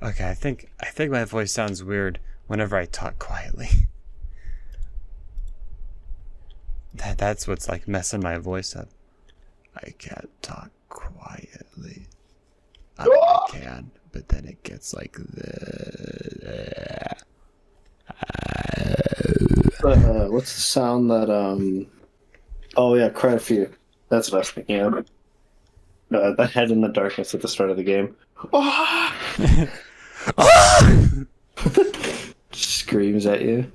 Okay, I think my voice sounds weird whenever I talk quietly. That's what's like messing my voice up. I can't talk quietly. I mean, I can, but then it gets like the. What's the sound that Oh yeah, Cry of Fear. That's what I was thinking of. The head in the darkness at the start of the game. Screams at you.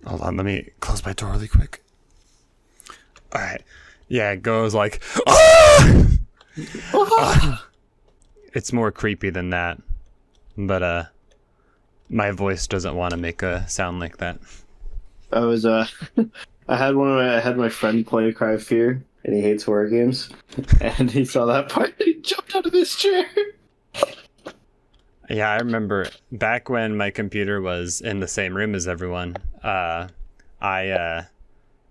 Hold on, let me close my door really quick. Alright. Yeah, it goes like. It's more creepy than that. But, my voice doesn't want to make a sound like that. I was I had my friend play Cry of Fear, and he hates horror games. And he saw that part and he jumped out of his chair. Yeah, I remember back when my computer was in the same room as everyone. I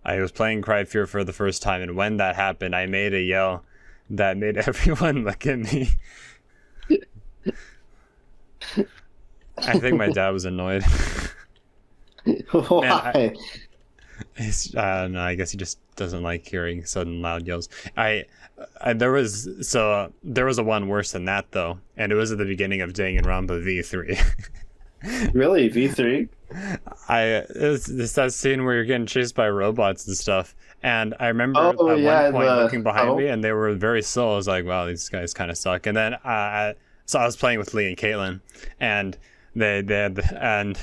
was playing Cry of Fear for the first time, and when that happened, I made a yell that made everyone look at me. I think my dad was annoyed. Why? I don't know. I guess he just doesn't like hearing sudden loud yells. There was a one worse than that though, and it was at the beginning of Danganronpa V3. Really? V3? It's that scene where you're getting chased by robots and stuff, and I remember at one point looking behind me, and they were very slow. I was like, wow, these guys kind of suck. And then so I was playing with Lee and Caitlin, and and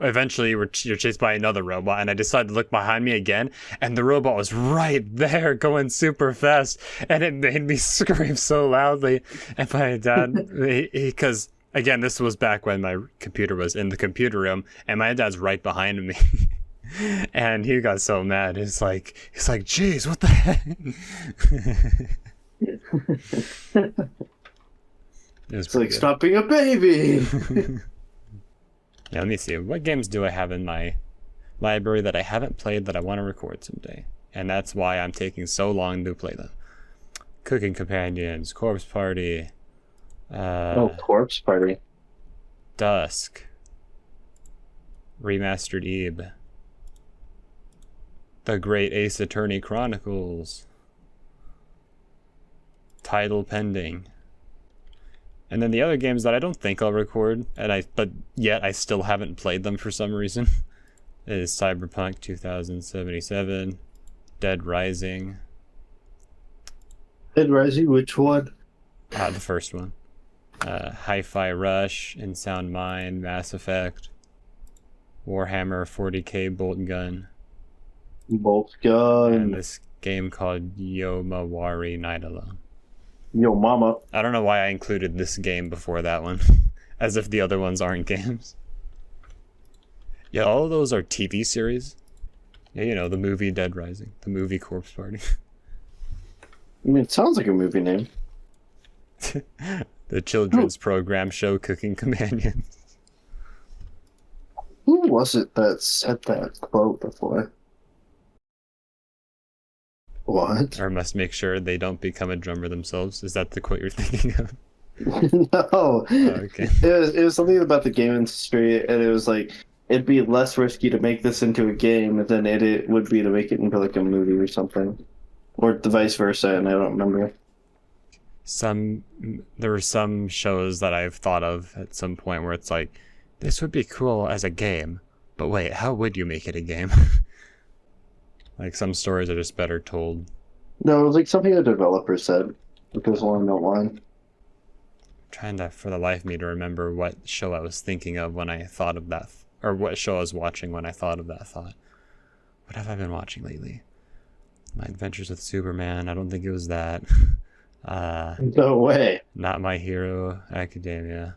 eventually you're chased by another robot, and I decided to look behind me again, and the robot was right there going super fast, and it made me scream so loudly. And my dad, because again, this was back when my computer was in the computer room, and my dad's right behind me. And he got so mad. He's like, geez, what the heck? It's like, stop being a baby. Yeah, let me see. What games do I have in my library that I haven't played that I want to record someday? And that's why I'm taking so long to play them. Cooking Companions, Corpse Party. Corpse Party. Dusk. Remastered Eve. The Great Ace Attorney Chronicles. Title pending. And then the other games that I don't think I'll record, but yet I still haven't played them for some reason, is Cyberpunk 2077, Dead Rising. Dead Rising, which one? The first one. Hi-Fi Rush, In Sound Mind, Mass Effect, Warhammer 40k Bolt Gun. Bolt Gun. And this game called Yomawari Night Alone. Yo mama. I don't know why I included this game before that one. As if the other ones aren't games. Yeah, all of those are TV series. Yeah, you know, the movie Dead Rising. The movie Corpse Party. I mean, it sounds like a movie name. The children's program show Cooking Companions. Who was it that said that quote before? What? Or must make sure they don't become a drummer themselves. Is that the quote you're thinking of? No. Oh, okay. It was something about the game industry, and it was like, it'd be less risky to make this into a game than it would be to make it into like a movie or something. Or the vice versa, and I don't remember. There were some shows that I've thought of at some point where it's like, this would be cool as a game, but wait, how would you make it a game? Like, some stories are just better told. No, it was like something a developer said. It goes along that line. Trying to, for the life of me, to remember what show I was thinking of when I thought of that, or what show I was watching when I thought of that thought. What have I been watching lately? My Adventures with Superman. I don't think it was that. No way. Not My Hero Academia.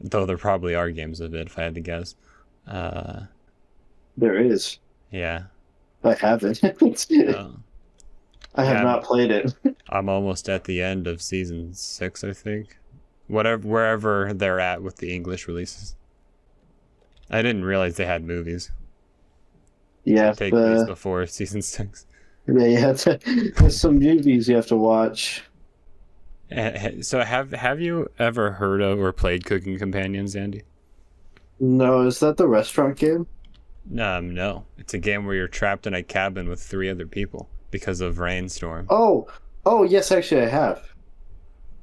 Though there probably are games of it, if I had to guess. There is. Yeah. I haven't. I have not played it. I'm almost at the end of season 6, I think. Wherever they're at with the English releases. I didn't realize they had movies. Yeah, take place before season 6. Yeah, you have to. There's some movies you have to watch. So have you ever heard of or played Cooking Companions, Andy? No, is that the restaurant game? No. It's a game where you're trapped in a cabin with 3 other people because of rainstorm. Oh, yes, actually, I have.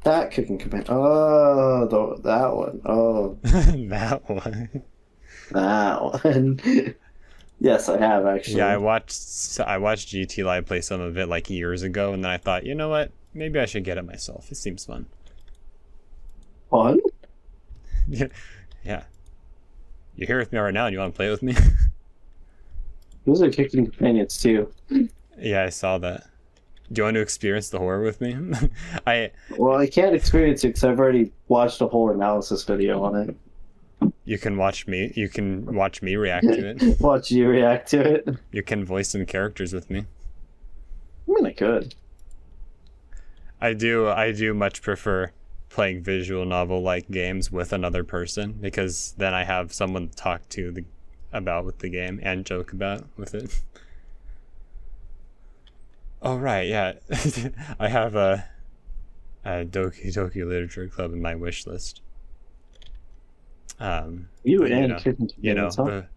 That cooking command. Oh, that one. Oh, That one. that one. Yes, I have actually. Yeah, I watched GT Live play some of it like years ago, and then I thought, you know what? Maybe I should get it myself. It seems fun. Fun? Yeah. You're here with me right now, and you want to play with me? Those are cooking companions too. Yeah, I saw that. Do you want to experience the horror with me? Well, I can't experience it because I've already watched a whole analysis video on it. You can watch me. You can watch me react to it. Watch you react to it. You can voice some characters with me. I mean, I could. I do much prefer playing visual novel like games with another person because then I have someone to talk to about with the game and joke about with it. Oh right, yeah. I have a Doki Doki Literature Club in my wish list. You know,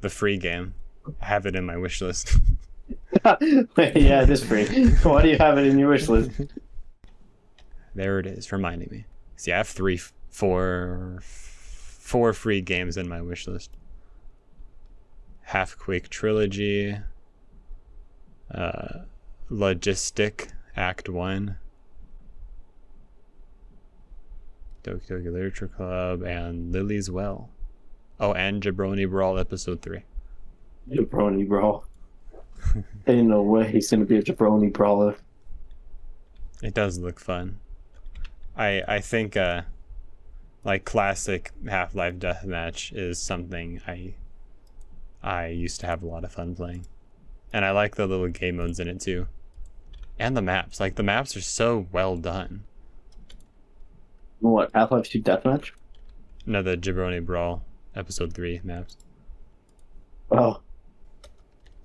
the free game. I have it in my wish list. Wait, yeah, it is free. Why do you have it in your wish list? There it is, reminding me. See, I have four free games in my wish list. Half Quake Trilogy, Logistic Act 1, Doki Doki Literature Club, and Lily's Well. Oh, and Jabroni Brawl Episode 3. Jabroni Brawl. Ain't no way he's gonna be a Jabroni Brawler. It does look fun. I think like classic Half-Life Deathmatch is something I used to have a lot of fun playing. And I like the little game modes in it too. And the maps. Like the maps are so well done. What, Half-Life 2 Deathmatch? No, the Jabroni Brawl Episode 3 maps. Oh.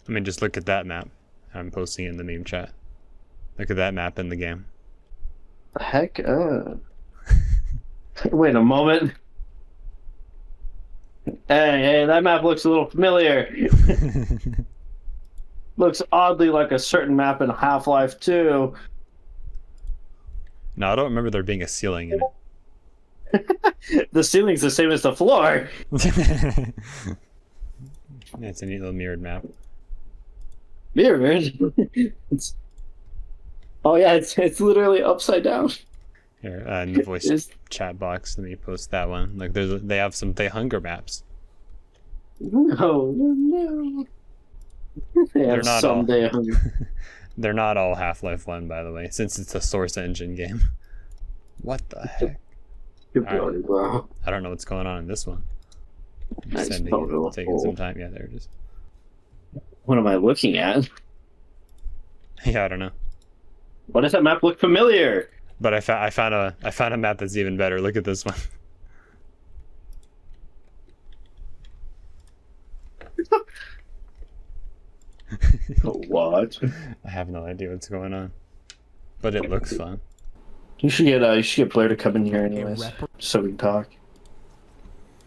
I mean, just look at that map. I'm posting it in the meme chat. Look at that map in the game. The heck? Wait a moment. Hey, that map looks a little familiar. Looks oddly like a certain map in Half-Life 2. No, I don't remember there being a ceiling in it. The ceiling's the same as the floor. It's a neat little mirrored map. Mirrored? Oh yeah, it's literally upside down. Here, in the voice chat box, let me post that one. Like, they have some Hunger maps. No. They're not all. They're not all Half-Life 1, by the way, since it's a Source Engine game. What the heck? Right. Bro. I don't know what's going on in this one. Taking some time. Yeah, there it is. What am I looking at? Yeah, I don't know. Why does that map look familiar? But I found a map that's even better. Look at this one. What? I have no idea what's going on, but it looks fun. You should get Blair to come in here anyways, so we can talk.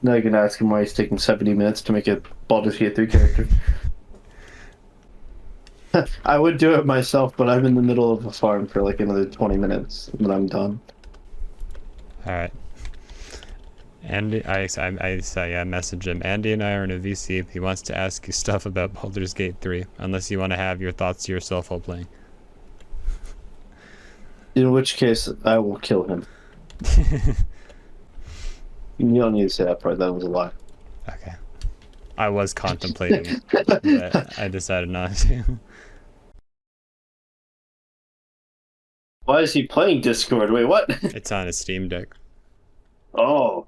Now you can ask him why he's taking 70 minutes to make a Baldur's Gate 3 character. I would do it myself, but I'm in the middle of a farm for like another 20 minutes, and I'm done. All right. Andy, I messaged him. Andy and I are in a VC. He wants to ask you stuff about Baldur's Gate 3, unless you want to have your thoughts to yourself while playing. In which case, I will kill him. You don't need to say that part. That was a lie. Okay. I was contemplating it, but I decided not to. Why is he playing Discord? Wait, what? It's on his Steam Deck. Oh.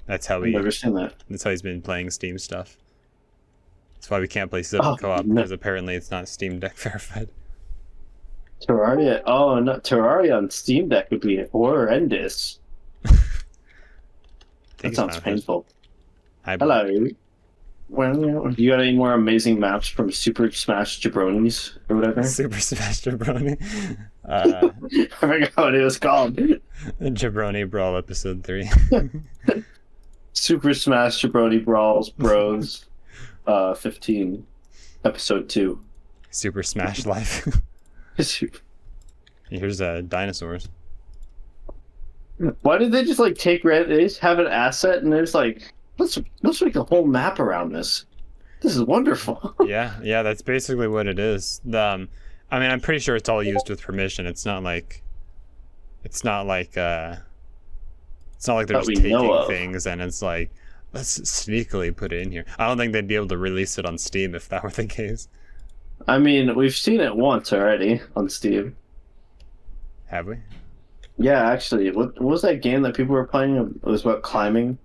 That's how I've never seen that. That's how he's been playing Steam stuff. That's why we can't play Civ co-op, because apparently it's not Steam Deck verified. Terraria. Oh, no, Terraria on Steam Deck would be horrendous. That sounds painful. Hi, hello. Well, you got any more amazing maps from Super Smash Jabronis or whatever? Super Smash Jabroni. I forgot what it was called. Jabroni Brawl Episode 3. Super Smash Jabroni Brawls Bros 15 Episode 2. Super Smash Life. Here's dinosaurs. Why did they just like take red? They just have an asset and there's like, let's make a whole map around this. This is wonderful. yeah, that's basically what it is. I mean, I'm pretty sure it's all used with permission. It's not like they're just taking things and it's like, let's sneakily put it in here. I don't think they'd be able to release it on Steam if that were the case. I mean, we've seen it once already on Steam. Have we? Yeah, actually. What was that game that people were playing? It was about climbing.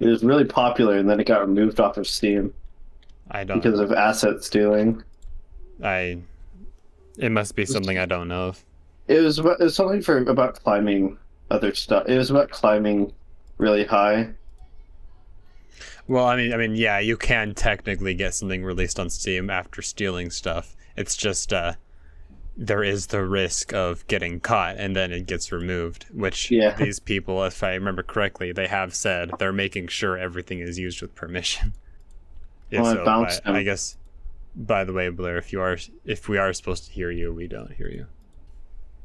It was really popular, and then it got removed off of Steam. Because of asset stealing. It must be something I don't know of. It was something about climbing other stuff. It was about climbing really high. Well, I mean, yeah, you can technically get something released on Steam after stealing stuff. It's just there is the risk of getting caught and then it gets removed, which these people, if I remember correctly, they have said they're making sure everything is used with permission. I guess, by the way, Blair, if we are supposed to hear you, we don't hear you.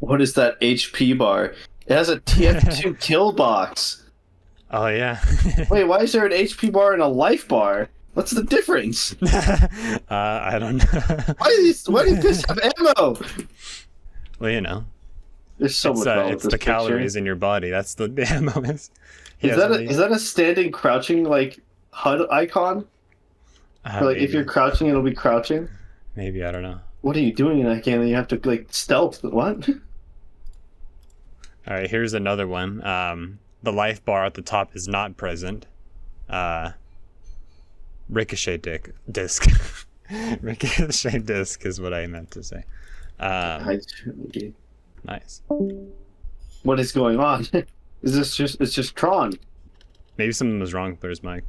What is that HP bar? It has a TF2 kill box. Oh, yeah. Wait, why is there an HP bar and a life bar? What's the difference? I don't know. Why does this have ammo? Well, you know. There's so much wrong with it's the picture. Calories in your body. That's the ammo is. Is that a standing crouching like HUD icon? Like if you're crouching, it'll be crouching? Maybe, I don't know. What are you doing in that game that you have to like stealth? What? Alright, here's another one. The life bar at the top is not present. Ricochet disc. Ricochet disc is what I meant to say. Nice. What is going on? It's just Tron. Maybe something was wrong with his mic.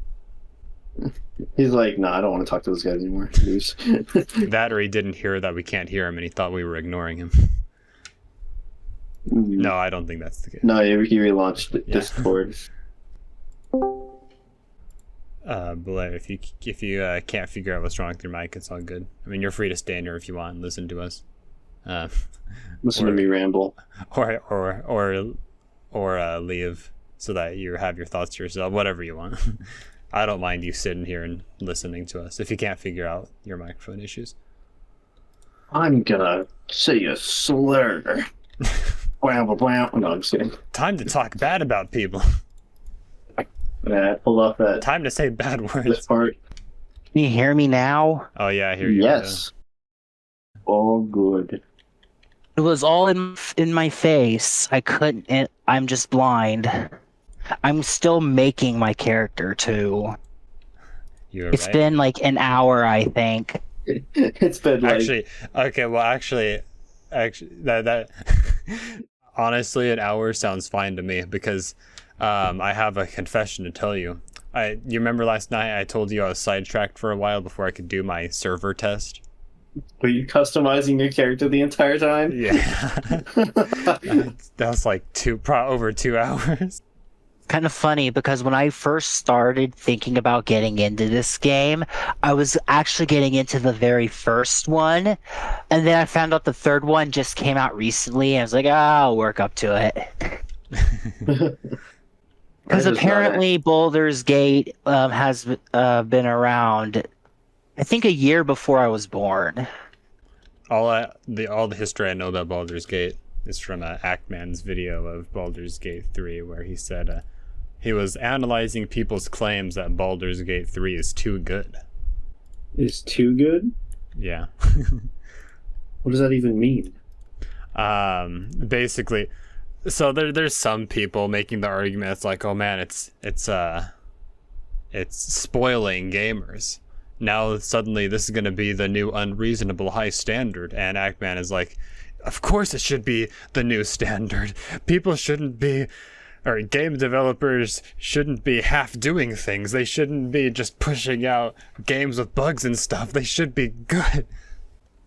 He's like, nah, I don't want to talk to those guys anymore. That or he didn't hear that we can't hear him and he thought we were ignoring him. No, I don't think that's the case. No, he relaunched Discord. Blair, if you can't figure out what's wrong with your mic, it's all good. I mean, you're free to stand here if you want and listen to us. Listen to me ramble. Or leave so that you have your thoughts to yourself, whatever you want. I don't mind you sitting here and listening to us if you can't figure out your microphone issues. I'm gonna say a slur. No, I'm just kidding. Time to talk bad about people. Yeah, pull off that. Time to say bad words. Part. Can you hear me now? Oh yeah, I hear you. Yes. All good. It was all in my face. I couldn't. I'm just blind. I'm still making my character too. It's been like an hour, I think. It's been like... Actually, that honestly, an hour sounds fine to me because I have a confession to tell you. You remember last night I told you I was sidetracked for a while before I could do my server test? Were you customizing your character the entire time? Yeah. That was like over 2 hours. Kind of funny because when I first started thinking about getting into this game, I was actually getting into the very first one, and then I found out the third one just came out recently, and I was like, I'll work up to it. Because apparently Baldur's Gate has been around, I think, a year before I was born. All the history I know about Baldur's Gate is from Ackman's video of Baldur's Gate 3, where he said he was analyzing people's claims that Baldur's Gate 3 is too good. Is too good? Yeah. What does that even mean? Basically, so there's some people making the argument. It's like, oh man, it's spoiling gamers. Now suddenly this is going to be the new unreasonable high standard, and Ackman is like, of course it should be the new standard. People shouldn't be or game developers shouldn't be half doing things. They shouldn't be just pushing out games with bugs and stuff. They should be good.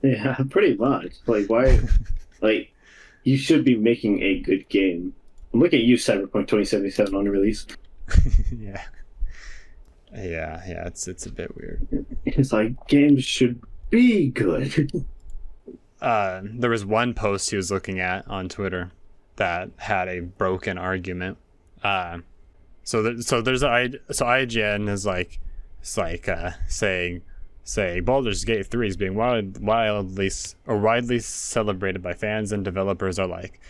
Yeah, pretty much. Like, why? Like, you should be making a good game. Look at you, Cyberpunk 2077 on release. Yeah. It's a bit weird. It's like, games should be good. There was one post he was looking at on Twitter that had a broken argument. So IGN is like, it's like saying Baldur's Gate 3 is being widely celebrated by fans, and developers are like,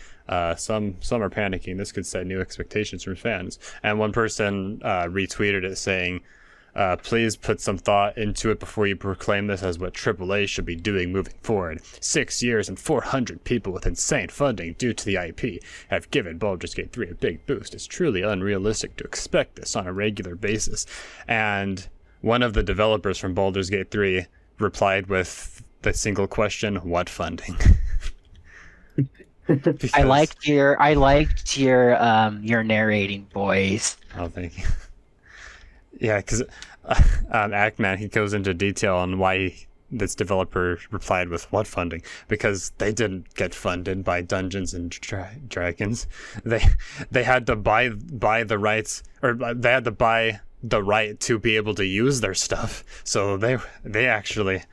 some are panicking. This could set new expectations from fans. And one person retweeted it saying, please put some thought into it before you proclaim this as what AAA should be doing moving forward. 6 years and 400 people with insane funding due to the IP have given Baldur's Gate 3 a big boost. It's truly unrealistic to expect this on a regular basis. And one of the developers from Baldur's Gate 3 replied with the single question, what funding? Because... I liked your narrating voice. Oh, thank you. Yeah, because Ackman, he goes into detail on why this developer replied with what funding, because they didn't get funded by Dungeons and Dragons. They had to buy the rights, or they had to buy the right to be able to use their stuff. So they actually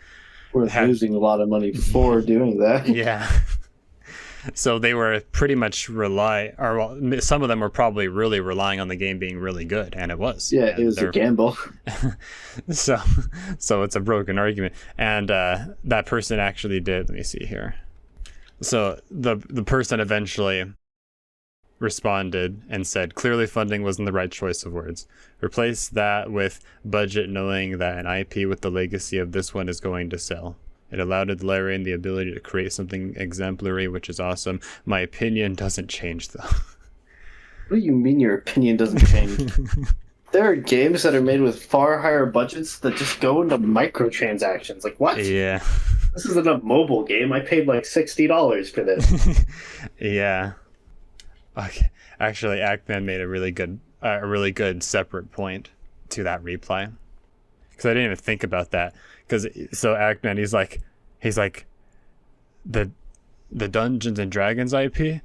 were losing a lot of money before doing that. Yeah. So they were pretty much some of them were probably really relying on the game being really good, and it was. Yeah, it was a gamble. So it's a broken argument, and that person actually did. Let me see here. So the person eventually responded and said, clearly funding wasn't the right choice of words. Replace that with budget, knowing that an IP with the legacy of this one is going to sell. It allowed Larian the ability to create something exemplary, which is awesome. My opinion doesn't change, though. What do you mean your opinion doesn't change? There are games that are made with far higher budgets that just go into microtransactions. Like, what? Yeah. This isn't a mobile game. I paid like $60 for this. Yeah. Okay. Actually, Ackman made a really good separate point to that reply, because I didn't even think about that. Because so Ackman, he's like the Dungeons and Dragons IP.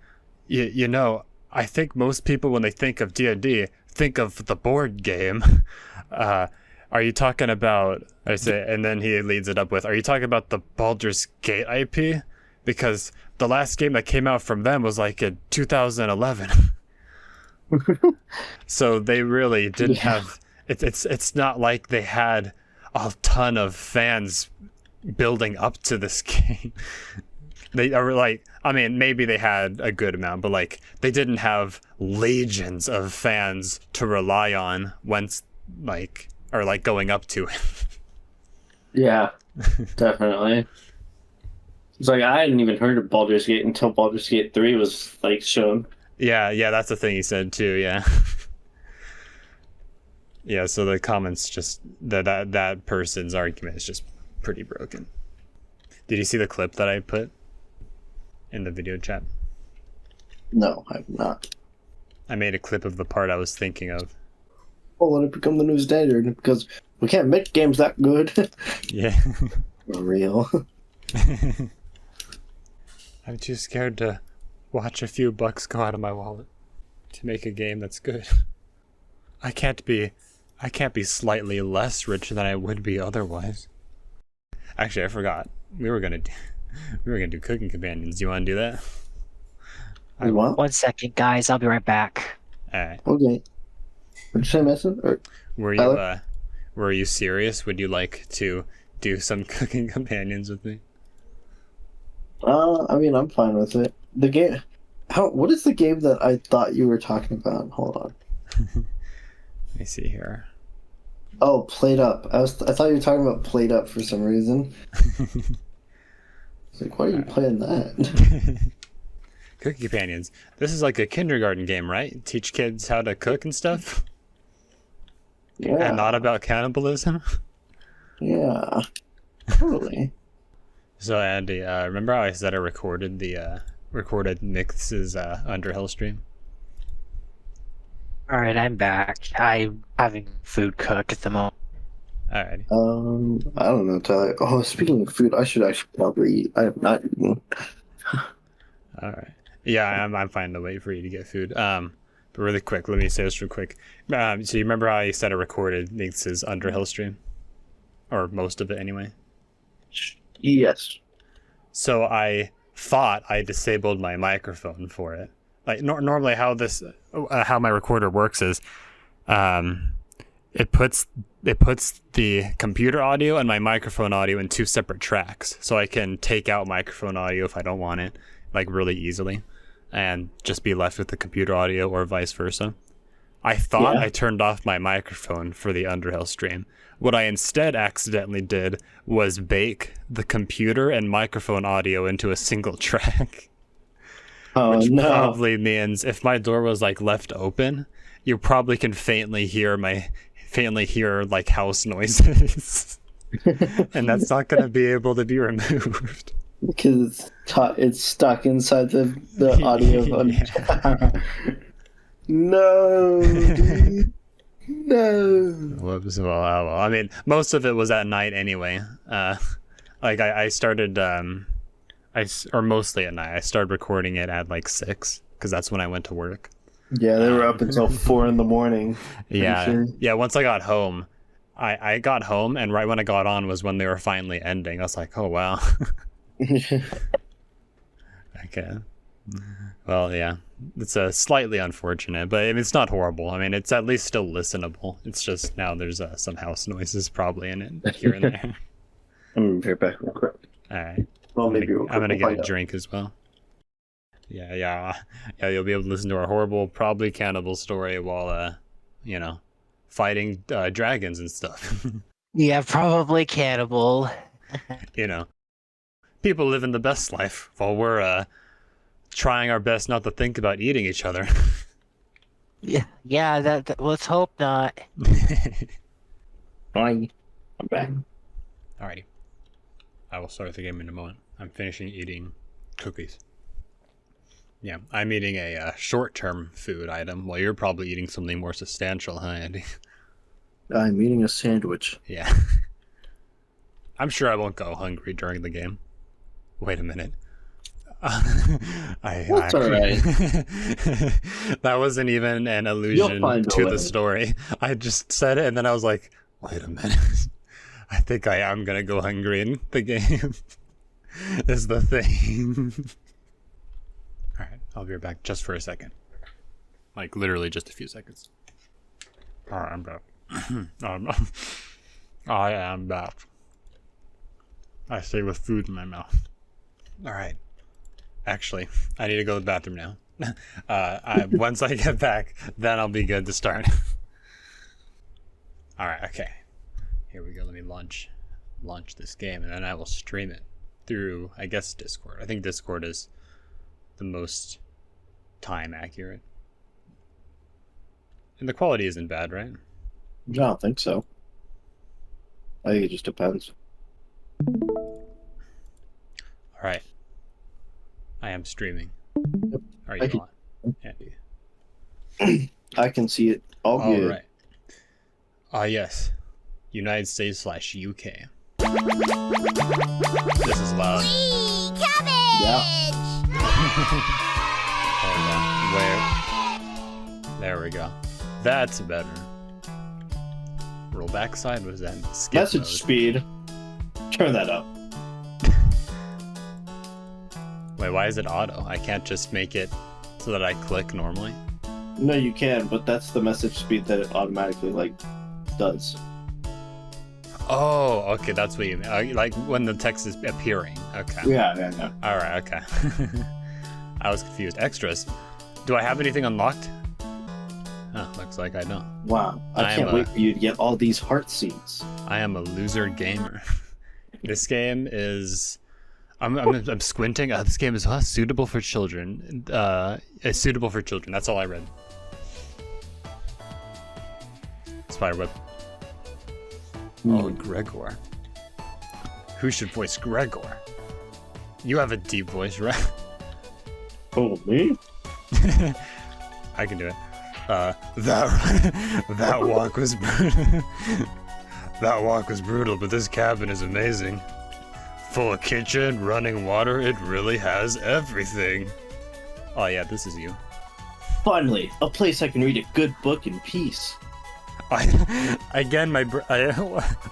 You know, I think most people when they think of D&D think of the board game. Are you talking about? I say, and then he leads it up with, "Are you talking about the Baldur's Gate IP? Because the last game that came out from them was like in 2011." So they really didn't have. It's not like they had a ton of fans building up to this game. They are like, I mean, maybe they had a good amount, but like they didn't have legions of fans to rely on once going up to it. Yeah, definitely. It's like I hadn't even heard of Baldur's Gate until Baldur's Gate 3 was like shown. Yeah, that's the thing he said too, yeah. Yeah, so the comments just that person's argument is just pretty broken. Did you see the clip that I put in the video chat? No, I have not. I made a clip of the part I was thinking of. Well, let it become the new standard, because we can't make games that good. Yeah. For real. I'm too scared to watch a few bucks go out of my wallet to make a game that's good. I can't be slightly less rich than I would be otherwise. Actually, I forgot. We were gonna do cooking companions. Do you want to do that? What? 1 second, guys. I'll be right back. All right. Okay. What'd you say, Mason? Were you serious? Would you like to do some cooking companions with me? I mean, I'm fine with it. The game. What is the game that I thought you were talking about? Hold on. Let me see here. Oh, Played Up. I thought you were talking about Played Up for some reason. It's like, why are you playing that? Cooking companions. This is like a kindergarten game, right? Teach kids how to cook and stuff. Yeah. And not about cannibalism. Yeah. Totally. So Andy, remember how I said I recorded the recorded Mix's Underhill stream? All right, I'm back. I'm having food cook at the moment. Alrighty. I don't know, Tyler. Oh, speaking of food, I should actually probably eat. I have not eaten. All right. Yeah, I'm fine to wait for you to get food. But really quick, let me say this real quick. So you remember how I said I recorded Nix's Underhill stream, or most of it anyway? Yes. So I thought I disabled my microphone for it. Like normally, how my recorder works is, it puts the computer audio and my microphone audio in two separate tracks, so I can take out microphone audio if I don't want it, like really easily, and just be left with the computer audio, or vice versa. I thought I turned off my microphone for the Underhill stream. What I instead accidentally did was bake the computer and microphone audio into a single track. Oh, which no. probably means if my door was like left open, you probably can faintly hear like house noises. And that's not going to be able to be removed. Because it's stuck inside the audio of Unjack. No, dude. No. Whoops. Well, I mean, most of it was at night anyway. Like I started, or mostly at night. I started recording it at like 6, because that's when I went to work. Yeah, they were up until 4 a.m. Yeah, sure. yeah. Once I got home, I got home, and right when I got on was when they were finally ending. I was like, oh wow. Okay. Well, yeah, it's slightly unfortunate, but I mean, it's not horrible. I mean, it's at least still listenable. It's just now there's some house noises probably in it here and there. I'm gonna be right back real quick. All right. Well, I'm maybe gonna get a drink as well. Yeah. You'll be able to listen to our horrible, probably cannibal story while, fighting dragons and stuff. Yeah, probably cannibal. People living the best life while we're trying our best not to think about eating each other. Yeah. That let's hope not. Bye. I'm back. Alrighty. I will start the game in a moment. I'm finishing eating cookies. Yeah, I'm eating a short-term food item while you're probably eating something more substantial, huh, Andy? I'm eating a sandwich. Yeah. I'm sure I won't go hungry during the game. Wait a minute. That's alright. That wasn't even an allusion to the story. I just said it, and then I was like, wait a minute. I think I am going to go hungry in the game. Is the thing. Alright, I'll be right back just for a second. Like, literally just a few seconds. Alright, I'm back. I am back. I stay with food in my mouth. Alright. Actually, I need to go to the bathroom now. Once I get back, then I'll be good to start. Alright, okay. Here we go. Let me launch this game, and then I will stream it through, I guess, Discord. I think Discord is the most time accurate. And the quality isn't bad, right? I don't think so. I think it just depends. Alright. I am streaming. Are you on, Andy? I can see it all good. Alright. Yes. United States / UK. This is loud. Yeah. There we go. That's better. Roll back sideways then. Skip Message mode. speed. Turn that up. Wait, why is it auto? I can't just make it so that I click normally? No, you can, but that's the message speed that it automatically does. Oh, okay, that's what you mean. Like when the text is appearing. Okay. Yeah. Alright, okay. I was confused. Extras. Do I have anything unlocked? Huh, looks like I don't. Wow. I can't wait for you to get all these heart scenes. I am a loser gamer. This game is... I'm squinting. This game is suitable for children. It's suitable for children. That's all I read. Spiderweb. Oh, Gregor. Who should voice Gregor? You have a deep voice, right? Oh, me? I can do it. That walk was that walk was brutal, but this cabin is amazing. Full kitchen, running water, it really has everything. Oh yeah, this is you. Finally, a place I can read a good book in peace. Well,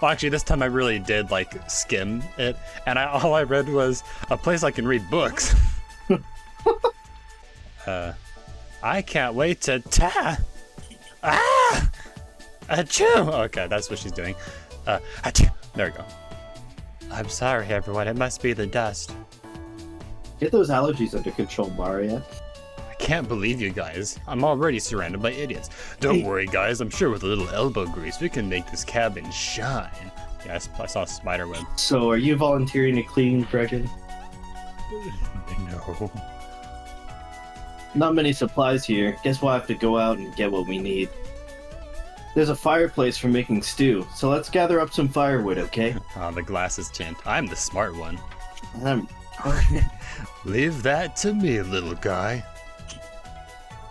actually, this time I really did like skim it, and all I read was a place I can read books. I can't wait to achoo! Okay, that's what she's doing. Achoo! There we go. I'm sorry, everyone. It must be the dust. Get those allergies under control, Maria. I can't believe you guys. I'm already surrounded by idiots. Don't worry, guys. I'm sure with a little elbow grease, we can make this cabin shine. Yeah, I saw a spider web. So, are you volunteering to clean, Gregor? No. Not many supplies here. Guess we'll have to go out and get what we need. There's a fireplace for making stew, so let's gather up some firewood, okay? The glasses chant. I'm the smart one. I'm... Leave that to me, little guy.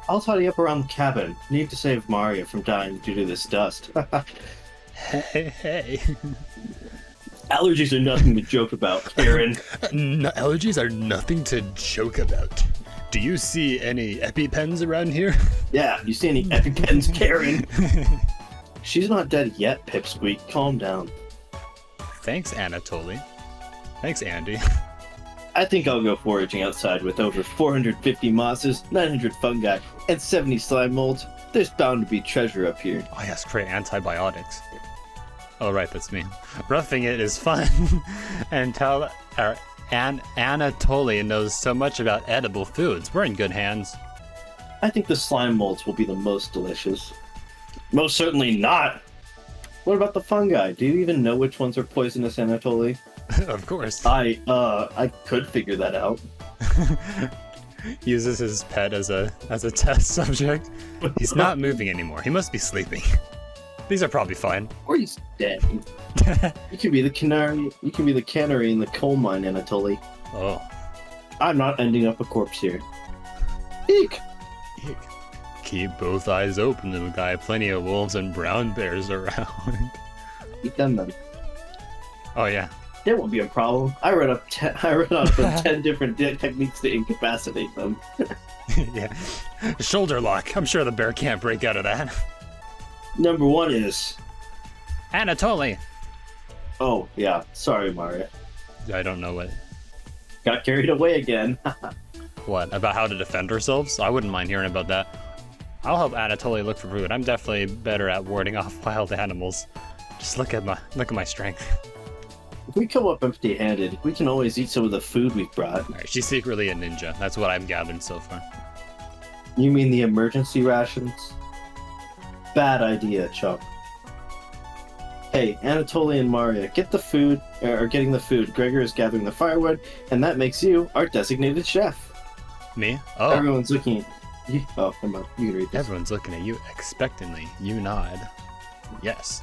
I'll tidy up around the cabin. Need to save Maria from dying due to this dust. Hey. Allergies are nothing to joke about, Karen. No, allergies are nothing to joke about. Do you see any EpiPens around here? Yeah, you see any EpiPens, Karen? She's not dead yet, Pipsqueak. Calm down. Thanks, Anatoly. Thanks, Andy. I think I'll go foraging outside with over 450 mosses, 900 fungi, and 70 slime molds. There's bound to be treasure up here. Oh yes, create antibiotics. Oh right, that's me. Roughing it is fun. Anatoly knows so much about edible foods. We're in good hands. I think the slime molds will be the most delicious. Most certainly not! What about the fungi? Do you even know which ones are poisonous, Anatoly? Of course. I could figure that out. Uses his pet as a test subject. He's not moving anymore. He must be sleeping. These are probably fine. Or he's dead. You can be the canary. You can be the canary in the coal mine, Anatoly. Oh. I'm not ending up a corpse here. Eek! Eek. Keep both eyes open, little guy. Plenty of wolves and brown bears around. Eat them then. Oh yeah. There won't be a problem. I read up 10 different techniques to incapacitate them. Yeah. Shoulder lock. I'm sure the bear can't break out of that. Number 1 is... Anatoly! Oh, yeah. Sorry, Maria. I don't know what... Got carried away again. What? About how to defend ourselves? I wouldn't mind hearing about that. I'll help Anatoly look for food. I'm definitely better at warding off wild animals. Just look at my strength. If we come up empty-handed, we can always eat some of the food we've brought. Right, she's secretly a ninja. That's what I've gathered so far. You mean the emergency rations? Bad idea, Chump. Hey, Anatoly and Maria, get the food, or getting the food. Gregor is gathering the firewood, and that makes you our designated chef. Me? Oh. Everyone's looking at you. Oh, come on. You can read this. Everyone's looking at you expectantly. You nod. Yes.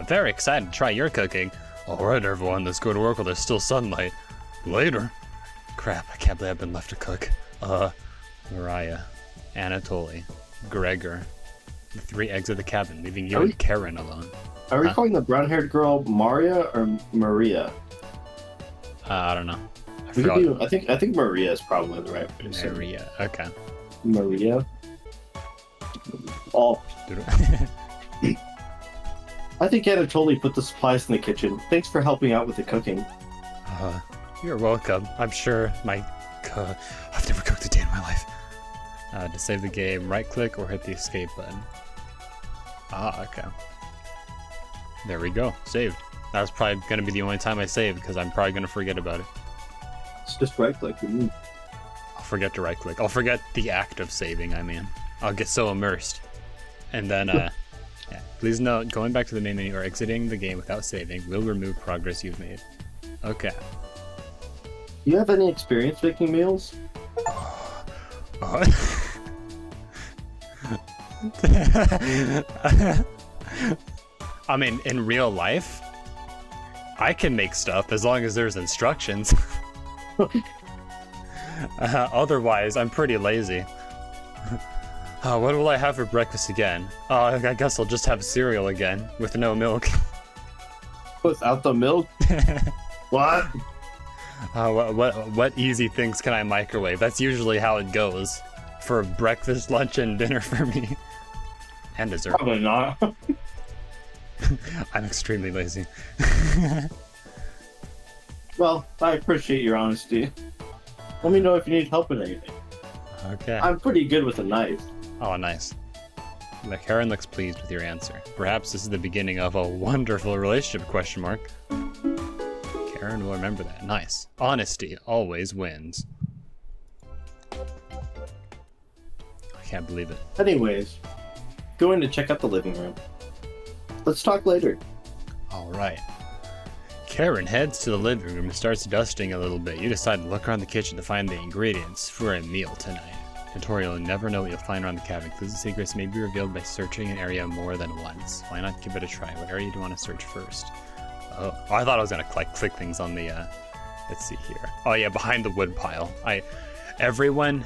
Very excited to try your cooking. Alright, everyone, let's go to work while there's still sunlight. Later. Crap, I can't believe I've been left to cook. Mariah, Anatoly, Gregor. The 3 exit the cabin, leaving you and Karen alone. Are we calling the brown-haired girl Maria or Maria? I don't know. I think Maria is probably the right way to say it. Maria, okay. Maria. Oh. I think Anatoly put the supplies in the kitchen. Thanks for helping out with the cooking. You're welcome. I'm sure I've never cooked a day in my life. To save the game, right-click or hit the escape button. Okay. There we go. Saved. That was probably going to be the only time I saved, because I'm probably going to forget about it. It's just right-click. I'll forget to right-click. I'll forget the act of saving, I mean. I'll get so immersed. And then, yeah. Please note, going back to the main menu or exiting the game without saving will remove progress you've made. Okay. Do you have any experience making meals? I mean, in real life, I can make stuff as long as there's instructions. Otherwise, I'm pretty lazy. What will I have for breakfast again? I guess I'll just have cereal again, with no milk. Without the milk? What? What easy things can I microwave? That's usually how it goes for breakfast, lunch, and dinner for me. And dessert. Probably not. I'm extremely lazy. Well, I appreciate your honesty. Let me know if you need help with anything. Okay. I'm pretty good with a knife. Oh, nice. Karen looks pleased with your answer. Perhaps this is the beginning of a wonderful relationship, question mark. Karen will remember that. Nice. Honesty always wins. I can't believe it. Anyways, going to check out the living room. Let's talk later. Alright. Karen heads to the living room and starts dusting a little bit. You decide to look around the kitchen to find the ingredients for a meal tonight. Tutorial, you never know what you'll find around the cabin. Clues and secrets may be revealed by searching an area more than once. Why not give it a try? What area do you want to search first? Oh, I thought I was gonna click things on the, let's see here. Oh yeah, behind the wood pile. Everyone,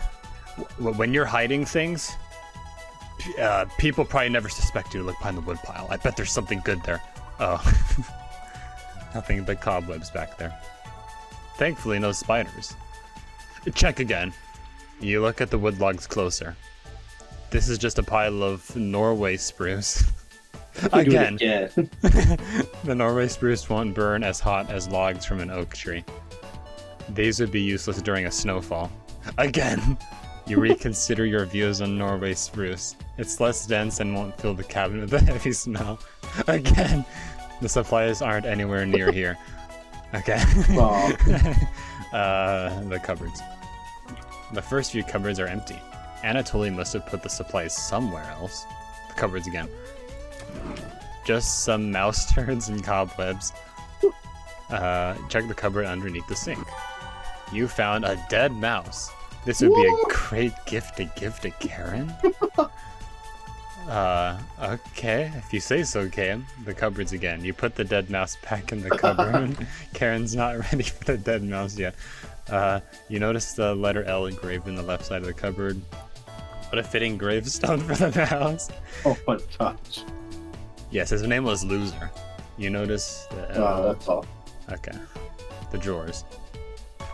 when you're hiding things, people probably never suspect you to look behind the wood pile. I bet there's something good there. Oh. Nothing but cobwebs back there. Thankfully, no spiders. Check again. You look at the wood logs closer. This is just a pile of Norway spruce. Again. The Norway spruce won't burn as hot as logs from an oak tree. These would be useless during a snowfall. Again. You reconsider your views on Norway spruce. It's less dense and won't fill the cabin with a heavy smell. Again. The supplies aren't anywhere near here. Okay. The cupboards. The first few cupboards are empty. Anatoly must have put the supplies somewhere else. The cupboards again. Just some mouse turds and cobwebs. Check the cupboard underneath the sink. You found a dead mouse. This would be a great gift to give to Karen. Okay, if you say so, Karen. The cupboards again. You put the dead mouse back in the cupboard. Karen's not ready for the dead mouse yet. You notice the letter L engraved in the left side of the cupboard. What a fitting gravestone for the mouse. Oh my gosh. Yes, his name was Loser. You notice the L. Oh, that's all. Okay. The drawers.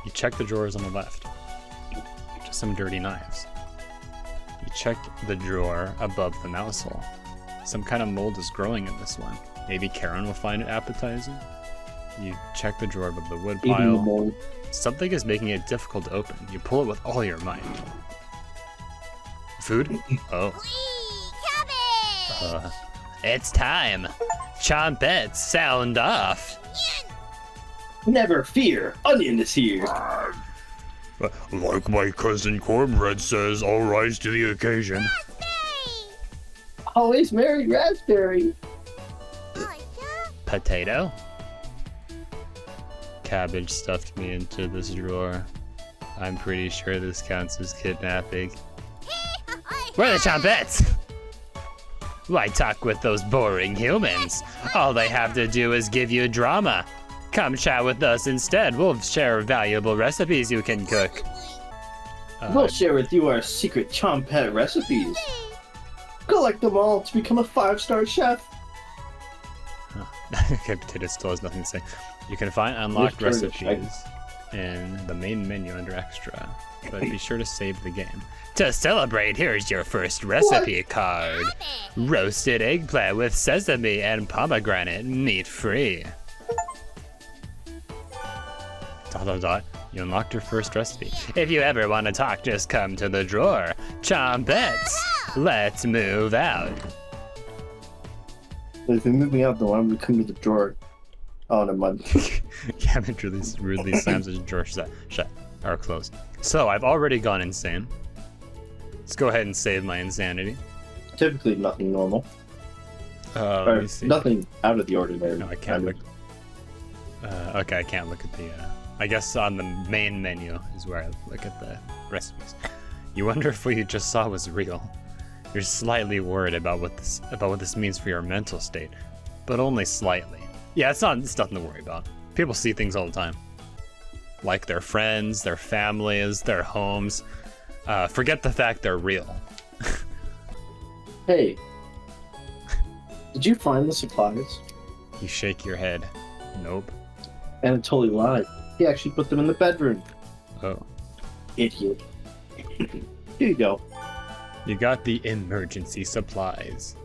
You check the drawers on the left. Just some dirty knives. You check the drawer above the mouse hole. Some kind of mold is growing in this one. Maybe Karen will find it appetizing. You check the drawer above the wood pile. Something is making it difficult to open. You pull it with all your might. Food? Oh. It's time. Chompets, sound off. Never fear, Onion is here. Like my cousin Cornbread says, I'll rise to the occasion. Always married Raspberry. Potato? Cabbage stuffed me into this drawer. I'm pretty sure this counts as kidnapping. Where are the Chompets? Why talk with those boring humans? All they have to do is give you drama. Come chat with us instead. We'll share valuable recipes you can cook. We'll share with you our secret Chompet recipes. Collect them all to become a 5-star chef. Okay, Potato still has nothing to say. You can find unlocked recipes in the main menu under Extra, but be sure to save the game. To celebrate, here's your first recipe card. Roasted eggplant with sesame and pomegranate, meat-free. ... You unlocked your first recipe. If you ever want to talk, just come to the drawer. Chompets, let's move out. If you move me out, though, I'm gonna come to the drawer. Oh, never mind. Gavin rudely slams the drawer shut or closed. So I've already gone insane. Let's go ahead and save my insanity. Typically, nothing normal. Let me see. Nothing out of the ordinary. No, I can't look. Okay, I can't look at the. I guess on the main menu is where I look at the recipes. You wonder if what you just saw was real. You're slightly worried about what this means for your mental state, but only slightly. Yeah, it's nothing to worry about. People see things all the time, like their friends, their families, their homes. Forget the fact they're real. Hey, did you find the supplies? You shake your head. Nope. Anatoly lied. He actually put them in the bedroom. Oh. Idiot. Here you go. You got the emergency supplies.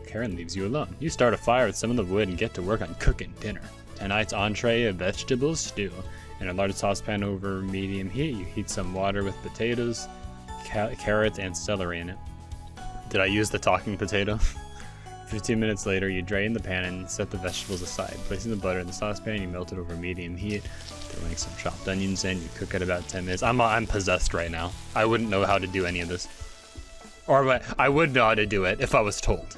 Karen leaves you alone. You start a fire with some of the wood and get to work on cooking dinner. Tonight's entree, a vegetable stew. In a large saucepan over medium heat, you heat some water with potatoes, carrots, and celery in it. Did I use the talking potato? 15 minutes later, you drain the pan and set the vegetables aside. Placing the butter in the saucepan, you melt it over medium heat. Throwing some chopped onions in, you cook it about 10 minutes. I'm possessed right now. I wouldn't know how to do any of this. Or I would know how to do it if I was told.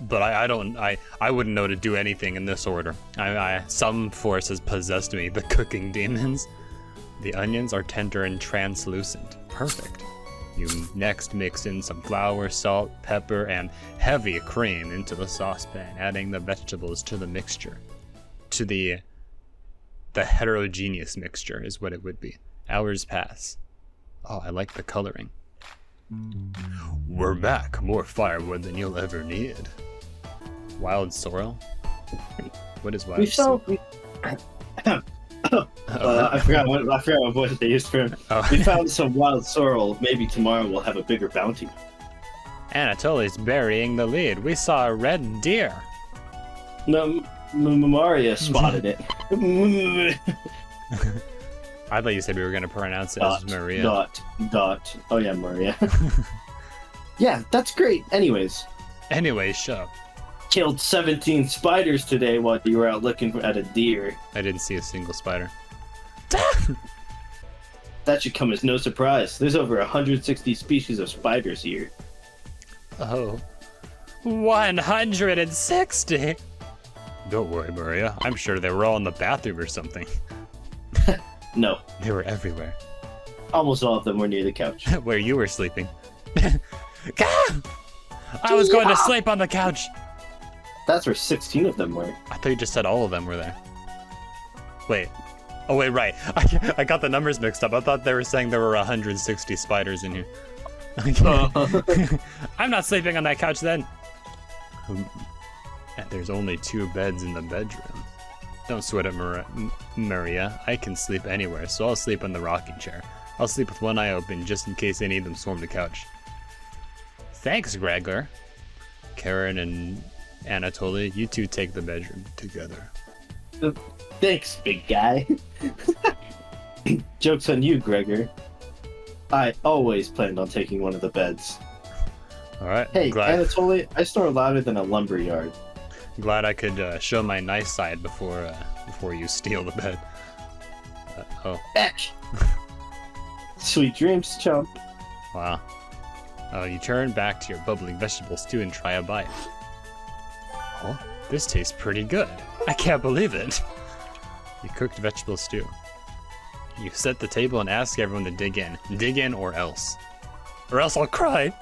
But I wouldn't know to do anything in this order. Some force has possessed me, the cooking demons. The onions are tender and translucent. Perfect. You next mix in some flour, salt, pepper, and heavy cream into the saucepan, adding the vegetables to the mixture. To the heterogeneous mixture is what it would be. Hours pass. Oh, I like the coloring. We're back. More firewood than you'll ever need. Wild sorrel? What is wild sorrel? I forgot what voice they used for him. Oh. We found some wild sorrel. Maybe tomorrow we'll have a bigger bounty. Anatoly's burying the lead. We saw a red deer. No, Maria spotted it. I thought you said we were going to pronounce it as Maria. Dot. Oh yeah, Maria. Yeah, that's great. Anyways, show. Killed 17 spiders today while you were out looking at a deer. I didn't see a single spider. That should come as no surprise. There's over 160 species of spiders here. Oh. 160? Don't worry, Maria. I'm sure they were all in the bathroom or something. No. They were everywhere. Almost all of them were near the couch. Where you were sleeping. I was going to sleep on the couch. That's where 16 of them were. I thought you just said all of them were there. Wait. Oh, wait, right. I got the numbers mixed up. I thought they were saying there were 160 spiders in here. I'm not sleeping on that couch then. And there's only 2 beds in the bedroom. Don't sweat it, Maria. I can sleep anywhere, so I'll sleep on the rocking chair. I'll sleep with one eye open just in case any of them swarm the couch. Thanks, Gregor. Karen and Anatoly, you two take the bedroom together. Thanks, big guy. Joke's on you, Gregor. I always planned on taking one of the beds. Alright. Hey, Anatoly, I snore louder than a lumberyard. Glad I could show my nice side before you steal the bed. Oh. Eck. Sweet dreams, chump. Wow. Oh, you turn back to your bubbling vegetable stew and try a bite. Oh, this tastes pretty good. I can't believe it. You cooked vegetable stew. You set the table and ask everyone to dig in. Dig in or else. Or else I'll cry.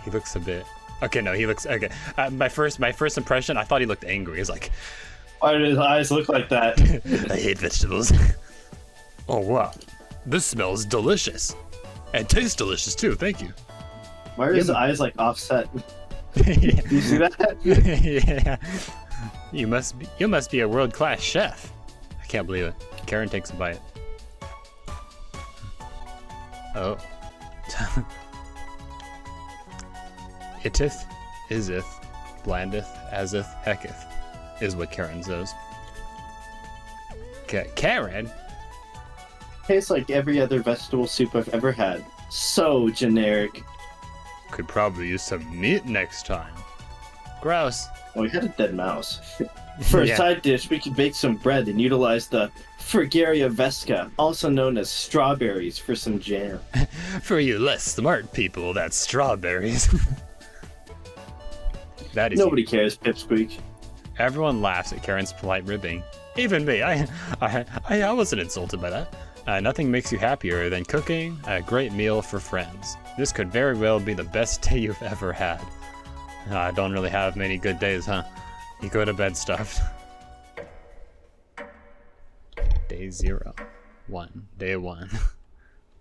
He looks a bit... Okay, no, he looks... Okay. My first impression, I thought he looked angry. He's like... Why do his eyes look like that? I hate vegetables. Oh, wow. This smells delicious. And tastes delicious, too. Thank you. Why are his eyes, like, offset? Yeah. Do you see that? Yeah. You must be a world-class chef. I can't believe it. Karen takes a bite. Oh. Iteth, iseth, blandeth, aseth, hecketh, is what Karen says. Karen? Tastes like every other vegetable soup I've ever had. So generic. Could probably use some meat next time. Gross. Oh, we had a dead mouse. For a side dish, we could bake some bread and utilize the Fragaria vesca, also known as strawberries, for some jam. For you less smart people, that's strawberries. That is Nobody cares, Pipsqueak. Everyone laughs at Karen's polite ribbing. Even me. I wasn't insulted by that. Nothing makes you happier than cooking a great meal for friends. This could very well be the best day you've ever had. I don't really have many good days, huh? You go to bed stuffed. Day 0. 1. Day 1.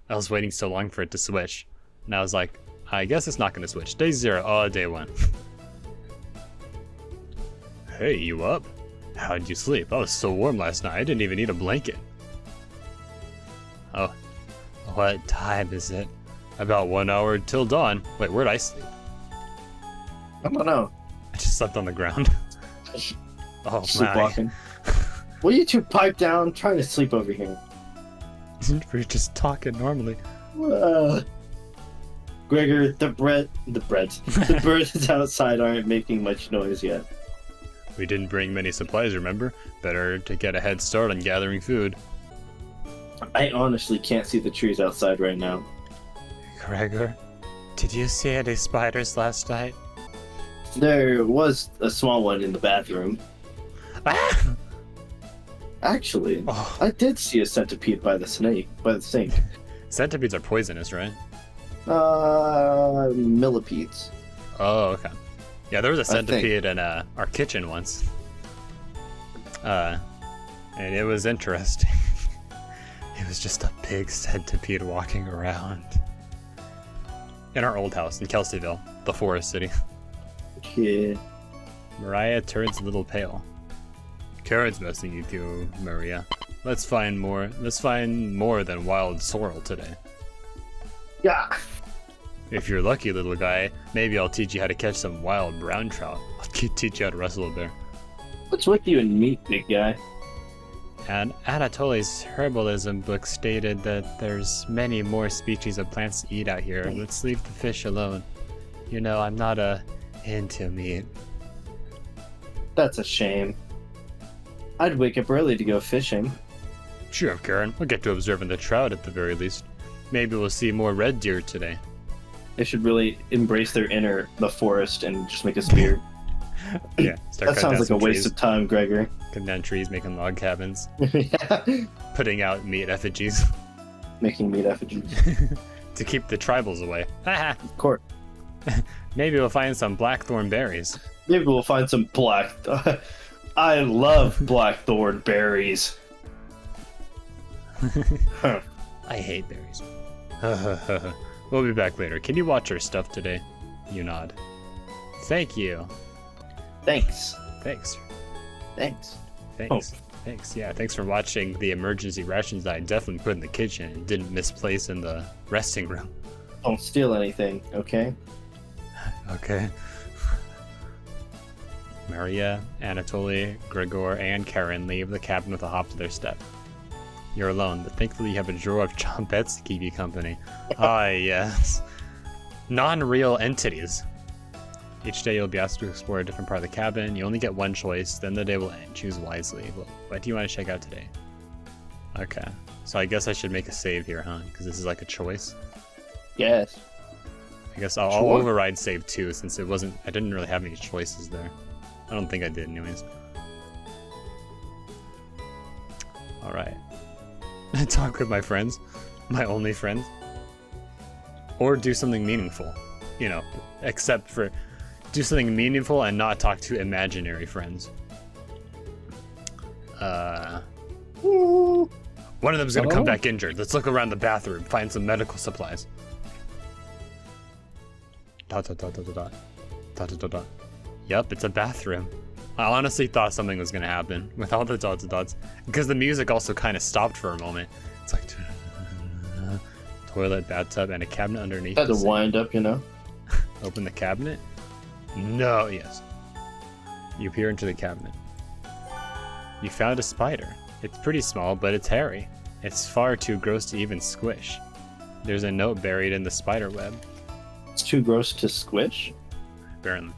I was waiting so long for it to switch. And I was like, I guess it's not going to switch. Day 0. Oh, day 1. Hey, you up? How'd you sleep? I was so warm last night, I didn't even need a blanket. Oh, what time is it? About 1 hour till dawn. Wait, where'd I sleep? I don't know. I just slept on the ground. Oh, Sleepwalking. Will you two pipe down? I'm trying to sleep over here. We're just talking normally. Gregor, the birds outside aren't making much noise yet. We didn't bring many supplies, remember? Better to get a head start on gathering food. I honestly can't see the trees outside right now. Gregor, did you see any spiders last night? There was a small one in the bathroom. Ah! Actually, I did see a centipede by the sink. Centipedes are poisonous, right? Millipedes. Oh, okay. Yeah, there was a centipede in our kitchen once. And it was interesting. It was just a big centipede walking around. In our old house in Kelseyville, the forest city. Yeah. Mariah turns a little pale. Karen's messing with you, Maria. Let's find more than wild sorrel today. Yeah. If you're lucky, little guy, maybe I'll teach you how to catch some wild brown trout. I'll teach you how to wrestle a bear. What's with you and meat, big guy? And Anatoly's herbalism book stated that there's many more species of plants to eat out here. Let's leave the fish alone. You know, I'm not into meat. That's a shame. I'd wake up early to go fishing. Sure, Karen. We'll get to observing the trout at the very least. Maybe we'll see more red deer today. They should really embrace the forest and just make a spear. Yeah, that sounds like a waste of time, Gregor. Cutting down trees, making log cabins. Yeah. Putting out meat effigies. Making meat effigies. To keep the tribals away. Of course. Maybe we'll find some blackthorn berries. Maybe we'll find some I love blackthorn berries. I hate berries. We'll be back later. Can you watch our stuff today? You nod. Thank you. Thanks. Thanks. Thanks. Thanks. Oh. Thanks. Yeah, thanks for watching the emergency rations that I definitely put in the kitchen and didn't misplace in the resting room. Don't steal anything, okay? Okay. Maria, Anatoly, Gregor, and Karen leave the cabin with a hop to their step. You're alone, but thankfully you have a drawer of chompets to keep you company. Ah, yes. Non-real entities. Each day you'll be asked to explore a different part of the cabin. You only get one choice, then the day will end. Choose wisely. What do you want to check out today? Okay. So I guess I should make a save here, huh? Because this is like a choice. Yes. I guess I'll override save 2 since I didn't really have any choices there. I don't think I did anyways. Alright. Talk with my friends. My only friends. Or do something meaningful. You know, except for do something meaningful and not talk to imaginary friends. One of them's gonna come back injured. Let's look around the bathroom, find some medical supplies. Dot dot dot dot dot dot dot dot dot. Yep, it's a bathroom. I honestly thought something was gonna happen with all the dots and dots, because the music also kind of stopped for a moment. It's like toilet, bathtub, and a cabinet underneath. Had to wind up, you know. Open the cabinet. No, yes. You peer into the cabinet. You found a spider. It's pretty small, but it's hairy. It's far too gross to even squish. There's a note buried in the spider web. It's too gross to squish? Apparently.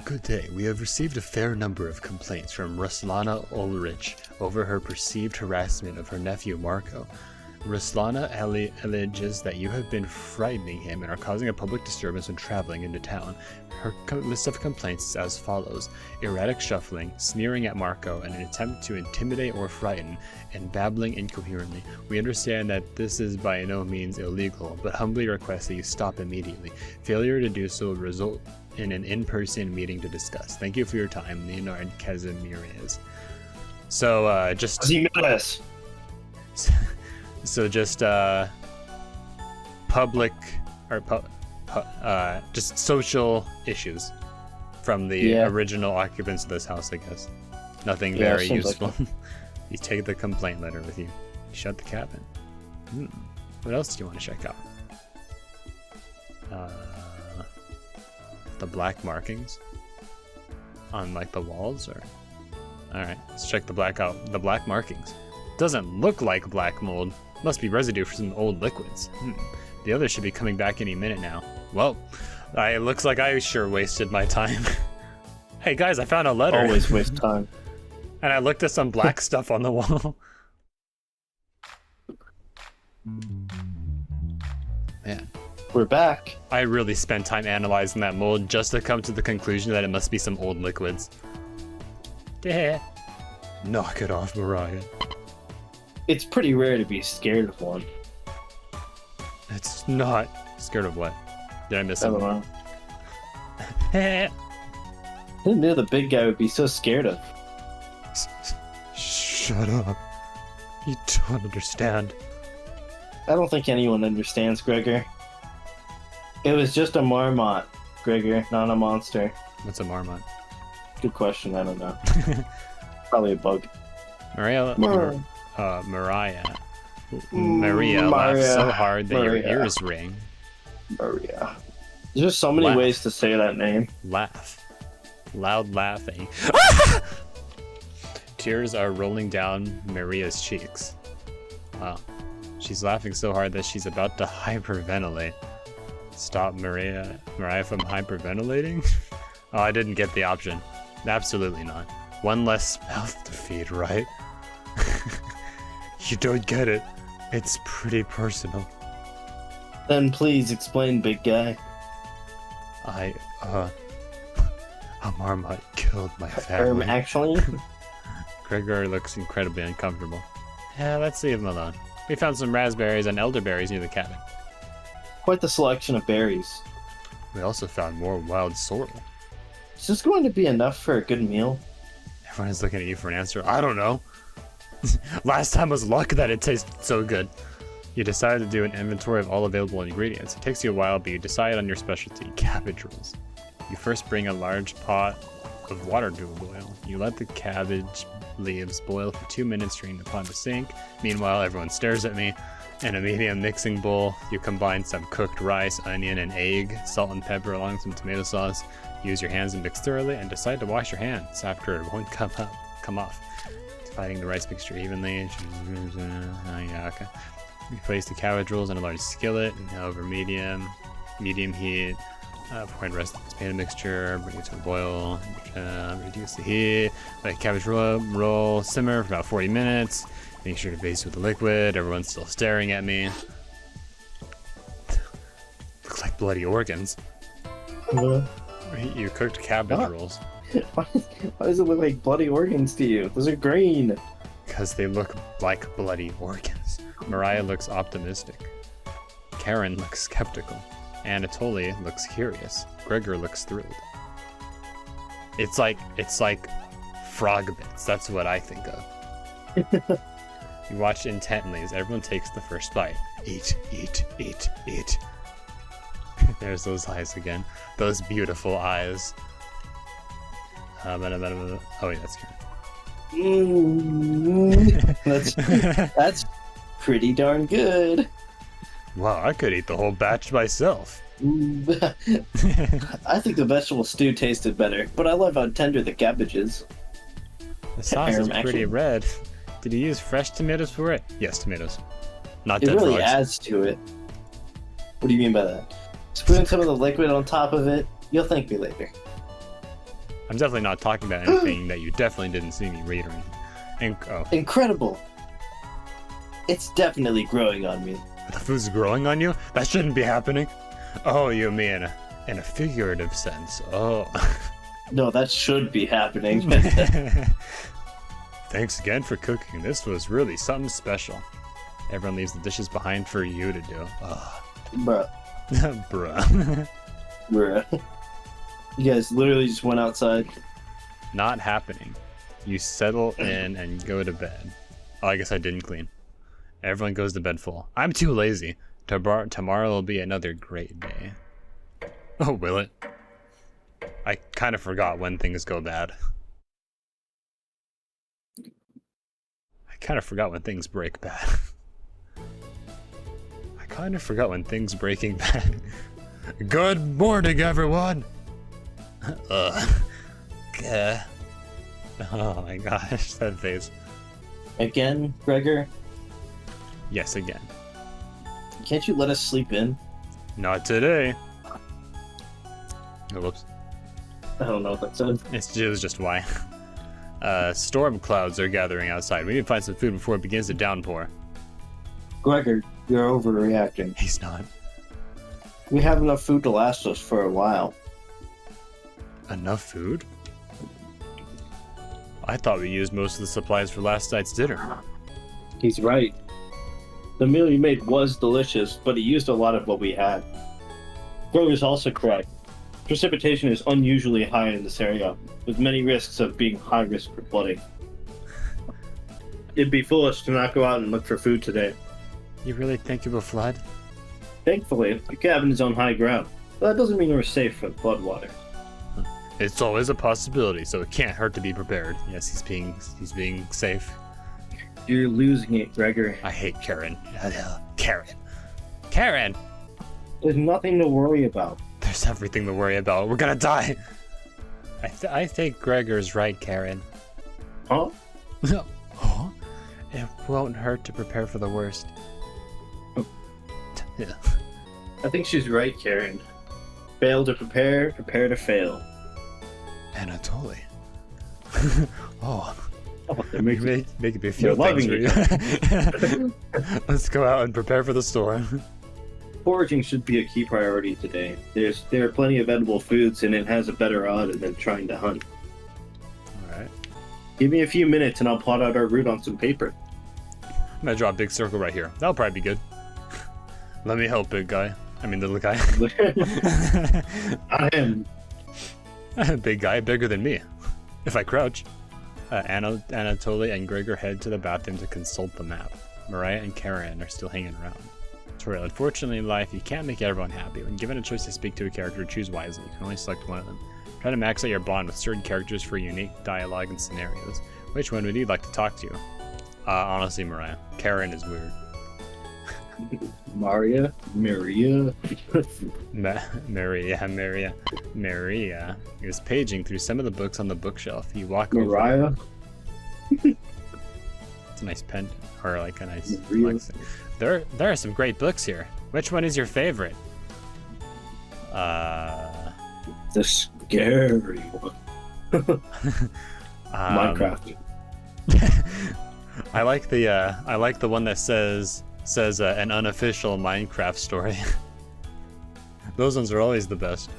Good day. We have received a fair number of complaints from Ruslana Ulrich over her perceived harassment of her nephew Marco. Ruslana alleges that you have been frightening him and are causing a public disturbance when traveling into town. Her list of complaints is as follows: erratic shuffling, sneering at Marco, and an attempt to intimidate or frighten, and babbling incoherently. We understand that this is by no means illegal, but humbly request that you stop immediately. Failure to do so would result in an in-person meeting to discuss. Thank you for your time, Leonard Casimires. So, just... Casimires! So just, public or just social issues from the original occupants of this house, I guess. Nothing very useful. Like you take the complaint letter with you. You shut the cabin. What else do you want to check out? The black markings on like the walls, or alright, let's check the black markings. Doesn't look like black mold. Must be residue for some old liquids. The others should be coming back any minute now. Well, it looks like I sure wasted my time. Hey guys, I found a letter. Always waste time. And I looked at some black stuff on the wall. Man. We're back. I really spent time analyzing that mold just to come to the conclusion that it must be some old liquids. Knock it off, Mariah. It's pretty rare to be scared of one. It's not. Scared of what? Did I miss something? I don't know. Who knew the big guy would be so scared of? Shut up. You don't understand. I don't think anyone understands, Gregor. It was just a marmot, Gregor, not a monster. What's a marmot? Good question, I don't know. Probably a bug. Maria laughed so hard that your ears ring. Maria. There's just so many ways to say that name. Laugh. Loud laughing. Tears are rolling down Maria's cheeks. Wow. She's laughing so hard that she's about to hyperventilate. Stop Mariah from hyperventilating? Oh, I didn't get the option. Absolutely not. One less mouth to feed, right? You don't get it. It's pretty personal. Then please explain, big guy. A marmot killed my family. Actually? Gregor looks incredibly uncomfortable. Yeah, let's leave him alone. We found some raspberries and elderberries near the cabin. Quite the selection of berries. We also found more wild sorrel. Is this going to be enough for a good meal? Everyone is looking at you for an answer. I don't know. Last time was luck that it tasted so good. You decide to do an inventory of all available ingredients. It takes you a while, but you decide on your specialty, cabbage rolls. You first bring a large pot of water to a boil. You let the cabbage leaves boil for 2 minutes, drain the pot to sink. Meanwhile, everyone stares at me. In a medium mixing bowl, you combine some cooked rice, onion, and egg, salt and pepper along with some tomato sauce. Use your hands and mix thoroughly, and decide to wash your hands after it won't come off. Dividing the rice mixture evenly. You place the cabbage rolls in a large skillet over medium heat. Pour in the rest of the tomato mixture, bring it to a boil, reduce the heat, let cabbage roll simmer for about 40 minutes. Make sure to baste with the liquid. Everyone's still staring at me. Looks like bloody organs. You cooked cabbage rolls. Why does it look like bloody organs to you? Those are green. Because they look like bloody organs. Mariah looks optimistic. Karen looks skeptical. Anatoly looks curious. Gregor looks thrilled. It's like frog bits. That's what I think of. You watch intently as everyone takes the first bite. Eat, eat, eat, eat. There's those eyes again. Those beautiful eyes. Oh wait, that's Karen. That's pretty darn good. Wow, I could eat the whole batch myself. I think the vegetable stew tasted better, but I love how tender the cabbage is. The sauce is pretty red. Did you use fresh tomatoes for it? Yes, tomatoes. Not dead frogs. It really frogs. adds to it. What do you mean by that? Spoon some of the liquid on top of it. You'll thank me later. I'm definitely not talking about anything that you definitely didn't see me read or anything. Incredible! It's definitely growing on me. The food's growing on you? That shouldn't be happening. Oh, you mean in a figurative sense. Oh. No, that should be happening. Thanks again for cooking. This was really something special. Everyone leaves the dishes behind for you to do. Bruh. Bruh. Bruh. You guys literally just went outside. Not happening. You settle in and go to bed. Oh, I guess I didn't clean. Everyone goes to bed full. I'm too lazy. Tomorrow will be another great day. Oh, will it? I kind of forgot when things go bad. I kind of forgot when things break bad. I kind of forgot when things breaking bad. Good morning, everyone! Oh my gosh, that face. Again, Gregor? Yes, again. Can't you let us sleep in? Not today. Oh, whoops. I don't know what that said. It was just why. Storm clouds are gathering outside. We need to find some food before it begins to downpour. Gregor, you're overreacting. He's not. We have enough food to last us for a while. Enough food? I thought we used most of the supplies for last night's dinner. He's right. The meal you made was delicious, but it used a lot of what we had. Gregor's also correct. Precipitation is unusually high in this area, with many risks of being high risk for flooding. It'd be foolish to not go out and look for food today. You really think it will flood? Thankfully, the cabin is on high ground, but that doesn't mean we're safe from floodwater. It's always a possibility, so it can't hurt to be prepared. Yes, he's being safe. You're losing it, Gregor. I hate Karen. Karen! There's nothing to worry about. There's everything to worry about. We're gonna die! I think Gregor's right, Karen. Huh? Huh? It won't hurt to prepare for the worst. Yeah. I think she's right, Karen. Fail to prepare, prepare to fail. Anatoly. Oh. Make me feel things for you. Let's go out and prepare for the storm. Foraging should be a key priority today. There are plenty of edible foods, and it has a better odds than trying to hunt. Alright. Give me a few minutes, and I'll plot out our route on some paper. I'm gonna draw a big circle right here. That'll probably be good. Let me help, big guy. I mean, little guy. I am. Big guy, bigger than me. If I crouch. Anatoly and Gregor head to the bathroom to consult the map. Mariah and Karen are still hanging around. Tutorial. Unfortunately, in life, you can't make everyone happy. When given a choice to speak to a character, choose wisely. You can only select one of them. Try to max out your bond with certain characters for unique dialogue and scenarios. Which one would you like to talk to? Honestly, Mariah. Karen is weird. Maria is paging through some of the books on the bookshelf. You walk Mariah. over. It's a nice pen, or like a nice collection. There are some great books here. Which one is your favorite? The scary one. Minecraft. I like the one that says an unofficial Minecraft story. Those ones are always the best.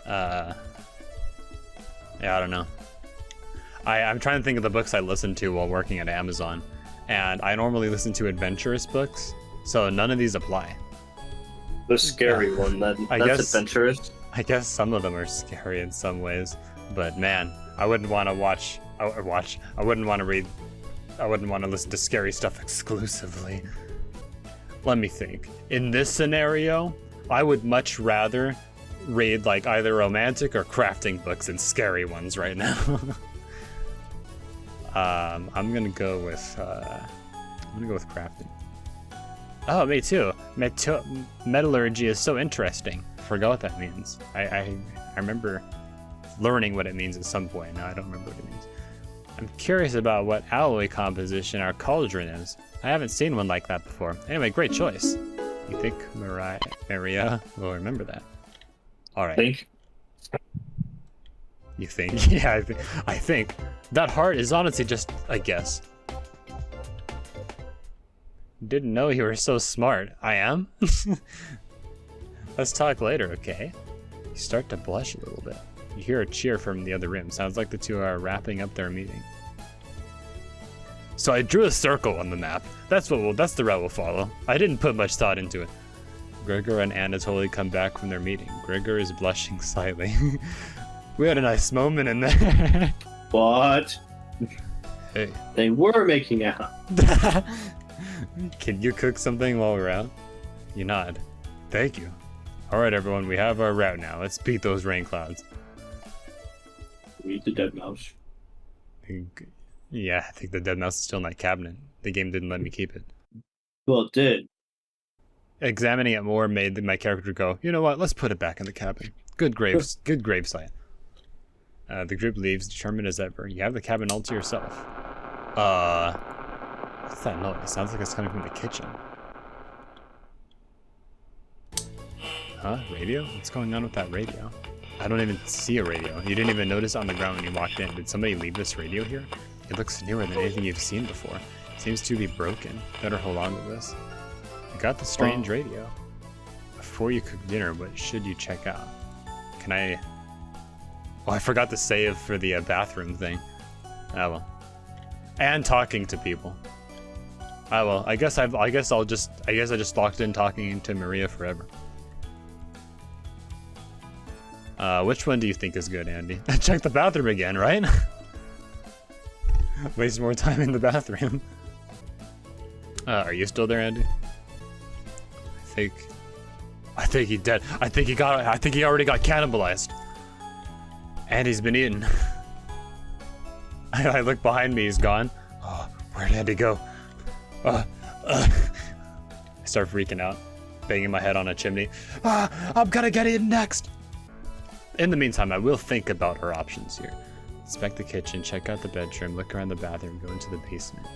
Yeah, I don't know. I'm trying to think of the books I listen to while working at Amazon, and I normally listen to adventurous books, so none of these apply. The scary one, that's adventurous. I guess some of them are scary in some ways, but man, I wouldn't want to I wouldn't want to read. I wouldn't want to listen to scary stuff exclusively. Let me think. In this scenario, I would much rather read like either romantic or crafting books than scary ones right now. I'm gonna go with crafting. Oh, me too. Metallurgy is so interesting. Forgot what that means. I remember learning what it means at some point. Now I don't remember what it means. I'm curious about what alloy composition our cauldron is. I haven't seen one like that before. Anyway, great choice. You think Maria will remember that? All right. Think? You think? Yeah, I think. That heart is honestly just a guess. Didn't know you were so smart. I am? Let's talk later, okay? You start to blush a little bit. You hear a cheer from the other room. Sounds like the two are wrapping up their meeting. So I drew a circle on the map. That's the route we'll follow. I didn't put much thought into it. Gregor and Anatoly come back from their meeting. Gregor is blushing slightly. We had a nice moment in there. What? Hey. They were making out. Can you cook something while we're out? You nod. Thank you. Alright everyone, we have our route now. Let's beat those rain clouds. Read the dead mouse. Yeah, I think the dead mouse is still in that cabinet. The game didn't let me keep it. Well, it did. Examining it more made my character go, you know what, let's put it back in the cabin. Good gravesite. The group leaves, determined as ever. You have the cabin all to yourself. What's that noise? It sounds like it's coming from the kitchen. Huh? Radio? What's going on with that radio? I don't even see a radio. You didn't even notice it on the ground when you walked in. Did somebody leave this radio here? It looks newer than anything you've seen before. It seems to be broken. Better hold on to this. You got the strange radio. Before you cook dinner, what should you check out? Can I... Oh, I forgot to save for the bathroom thing. Ah well. And talking to people. Ah well. I guess I just locked in talking to Maria forever. Which one do you think is good, Andy? Check the bathroom again, right? Waste more time in the bathroom. Are you still there, Andy? I think he's dead. I think he already got cannibalized. Andy's been eaten. I look behind me, he's gone. Oh, where'd Andy go? I start freaking out, banging my head on a chimney. I'm gonna get eaten next. In the meantime, I will think about our options here. Inspect the kitchen, check out the bedroom, look around the bathroom, go into the basement.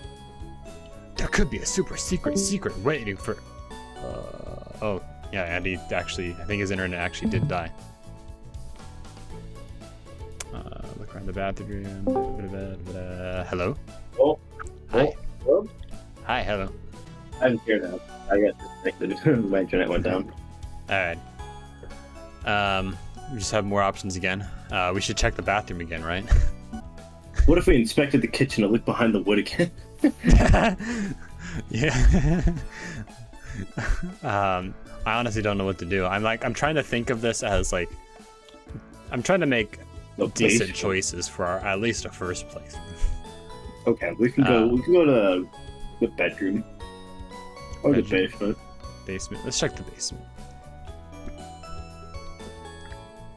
There could be a super secret waiting for... oh, yeah, Andy actually, I think his internet actually did die. Look around the bathroom, hello? Oh. Hi. Hello? Hi, hello. I'm here now. I got disconnected. My internet went down. Alright. We just have more options again. We should check the bathroom again, right? What if we inspected the kitchen and looked behind the wood again? Yeah. I honestly don't know what to do. I'm trying to think of this as like, I'm trying to make decent choices for at least a first place. Okay, we can go to the bedroom or the basement. Basement. Let's check the basement.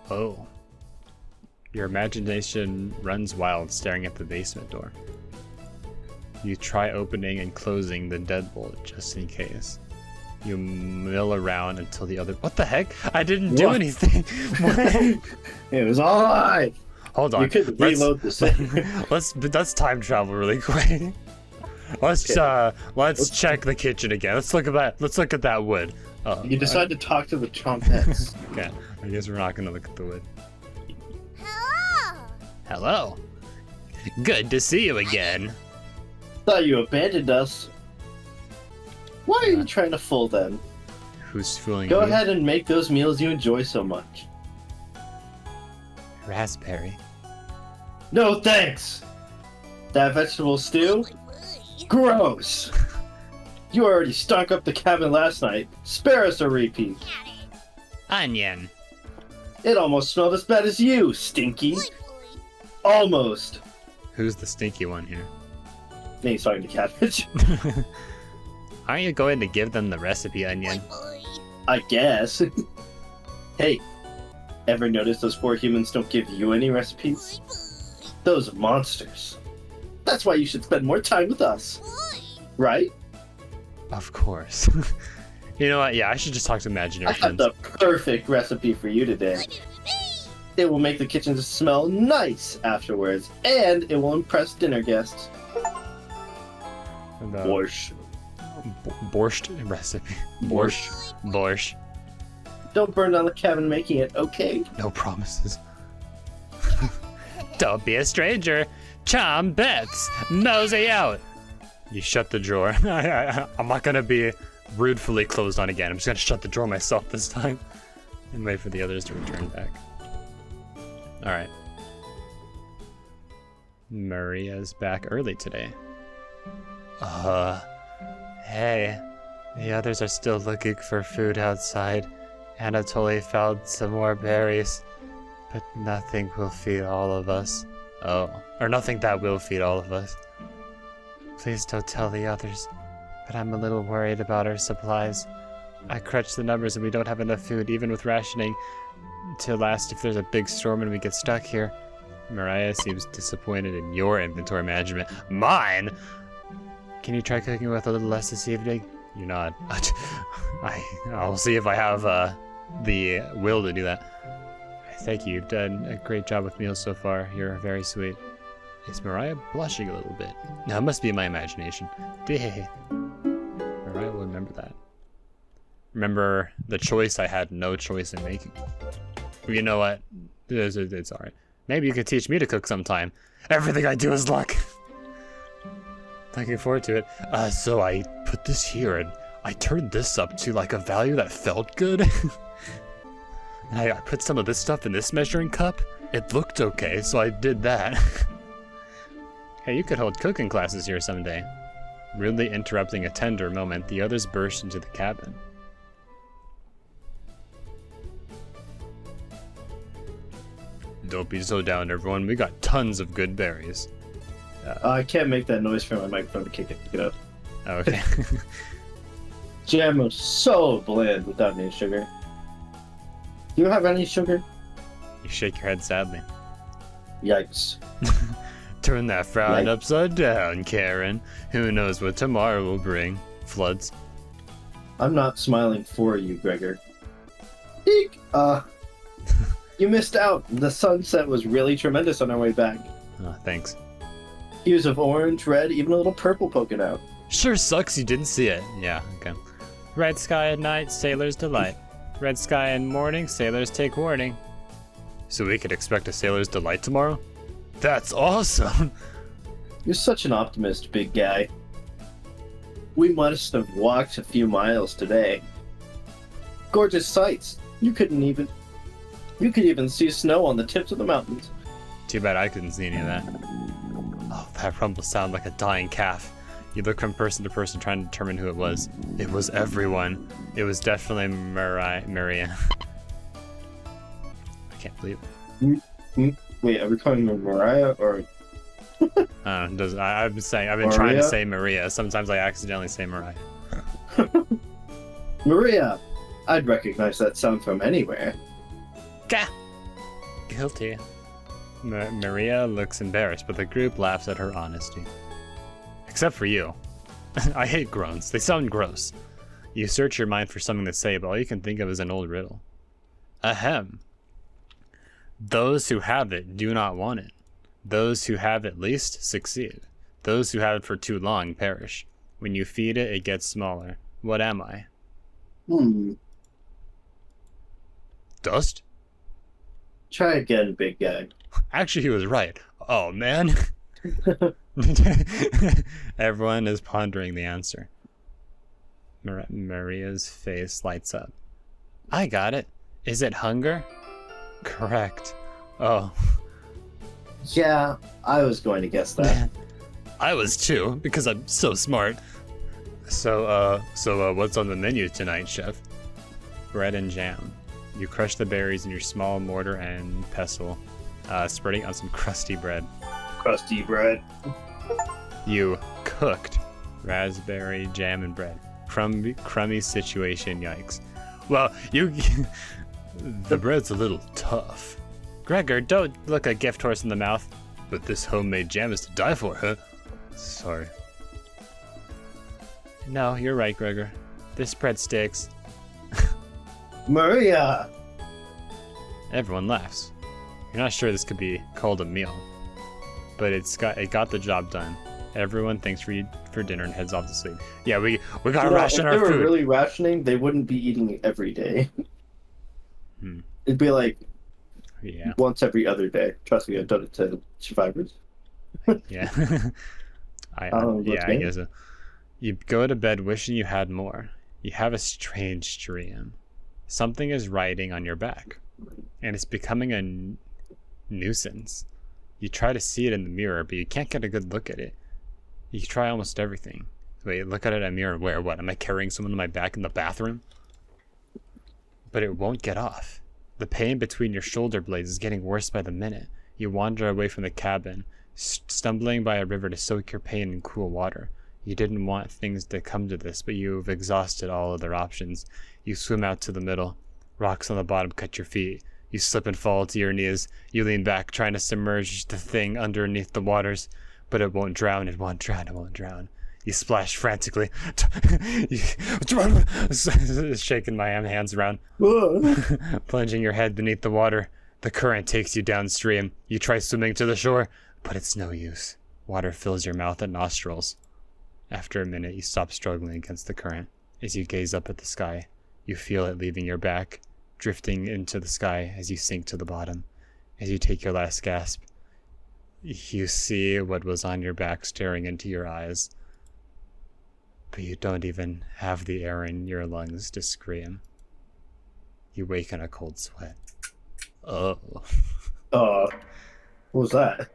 Oh. Your imagination runs wild staring at the basement door. You try opening and closing the deadbolt just in case. You mill around until the other... What the heck? I didn't do anything. It was all right. Hold on. You could reload the save. Let's time travel really quick. Let's check the kitchen again. Let's look at that wood. You decide to talk to the trumpets. Okay. I guess we're not gonna look at the wood. Hello! Hello. Good to see you again. Thought you abandoned us. Why are you trying to fool them? Who's fooling Go you? ahead and make those meals you enjoy so much. Raspberry. No thanks! That vegetable stew? Gross! You already stunk up the cabin last night. Spare us a repeat. Onion. It almost smelled as bad as you, Stinky. Almost. Who's the stinky one here? Then he's talking to Cabbage. Aren't you going to give them the recipe, Onion? I guess. Hey, ever notice those poor humans don't give you any recipes? Those monsters. That's why you should spend more time with us. Right? Of course. You know what? Yeah, I should just talk to imaginary I have friends. the perfect recipe for you today. It will make the kitchen smell nice afterwards, and it will impress dinner guests. Borscht. Borscht recipe. Borscht. Don't burn down the cabin making it, okay? No promises. Don't be a stranger. Chom bets. Mosey out. You shut the drawer. I'm not gonna be rudely closed on again. I'm just gonna shut the drawer myself this time and wait for the others to return back. Alright. Maria's back early today. Hey. The others are still looking for food outside. Anatoly found some more berries, but nothing will feed all of us. Oh, or nothing that will feed all of us. Please don't tell the others, but I'm a little worried about our supplies. I crunch the numbers and we don't have enough food, even with rationing to last if there's a big storm and we get stuck here. Mariah seems disappointed in your inventory management. Mine? Can you try cooking with a little less this evening? You nod. I'll see if I have the will to do that. Thank you. You've done a great job with meals so far. You're very sweet. Is Mariah blushing a little bit? No, it must be my imagination. Mariah will remember that. Remember the choice I had no choice in making. You know what? It's alright. Maybe you could teach me to cook sometime. Everything I do is luck. Looking forward to it. So I put this here and I turned this up to like a value that felt good. And I put some of this stuff in this measuring cup. It looked okay, so I did that. Hey, you could hold cooking classes here someday. Rudely interrupting a tender moment, the others burst into the cabin. Don't be so down, everyone. We got tons of good berries. I can't make that noise from my microphone to kick it up. Oh, okay. Jam was so bland without any sugar. Do you have any sugar? You shake your head sadly. Yikes. Turn that frown upside down, Karen. Who knows what tomorrow will bring? Floods. I'm not smiling for you, Gregor. Eek! You missed out. The sunset was really tremendous on our way back. Oh, thanks. Hues of orange, red, even a little purple poking out. Sure sucks you didn't see it. Yeah, okay. Red sky at night, sailors delight. Red sky in morning, sailors take warning. So we could expect a sailor's delight tomorrow? That's awesome! You're such an optimist, big guy. We must have walked a few miles today. Gorgeous sights. You could even see snow on the tips of the mountains. Too bad I couldn't see any of that. Oh, that rumble sounded like a dying calf. You look from person to person trying to determine who it was. It was everyone. It was definitely Maria. I can't believe it. Wait, are we calling her Mariah or? I've been trying to say Maria. Sometimes I accidentally say Mariah. Maria! I'd recognize that sound from anywhere. Gah! Guilty. Maria looks embarrassed, but the group laughs at her honesty. Except for you. I hate groans. They sound gross. You search your mind for something to say, but all you can think of is an old riddle. Ahem. Those who have it do not want it. Those who have it least succeed. Those who have it for too long perish. When you feed it, it gets smaller. What am I? Dust? Try again, big guy. Actually, he was right. Oh, man. Everyone is pondering the answer. Maria's face lights up. I got it. Is it hunger? Correct. Oh. Yeah, I was going to guess that. I was too, because I'm so smart. So what's on the menu tonight, chef? Bread and jam. You crush the berries in your small mortar and pestle, spreading on some crusty bread. Crusty bread. You cooked raspberry jam and bread. Crummy situation, yikes. Well, the bread's a little tough. Gregor, don't look a gift horse in the mouth. But this homemade jam is to die for, huh? Sorry. No, you're right, Gregor. This bread sticks. Maria! Everyone laughs. You're not sure this could be called a meal. But it got the job done. Everyone thanks for dinner and heads off to sleep. Yeah, we gotta ration our food. If they were really rationing, they wouldn't be eating every day. It'd be like once every other day. Trust me, I've done it to survivors. Yeah. I guess so. You go to bed wishing you had more. You have a strange dream. Something is riding on your back, and it's becoming a nuisance. You try to see it in the mirror, but you can't get a good look at it. You try almost everything. Wait, look at it in a mirror where? What? Am I carrying someone on my back in the bathroom? But it won't get off. The pain between your shoulder blades is getting worse by the minute. You wander away from the cabin, stumbling by a river to soak your pain in cool water. You didn't want things to come to this, but you've exhausted all other options. You swim out to the middle. Rocks on the bottom cut your feet. You slip and fall to your knees. You lean back, trying to submerge the thing underneath the waters. But it won't drown, it won't drown, it won't drown. You splash frantically. Shaking my hands around. Plunging your head beneath the water. The current takes you downstream. You try swimming to the shore, but it's no use. Water fills your mouth and nostrils. After a minute, you stop struggling against the current. As you gaze up at the sky, you feel it leaving your back, drifting into the sky as you sink to the bottom. As you take your last gasp, you see what was on your back staring into your eyes. But you don't even have the air in your lungs to scream. You wake in a cold sweat. Oh. What was that?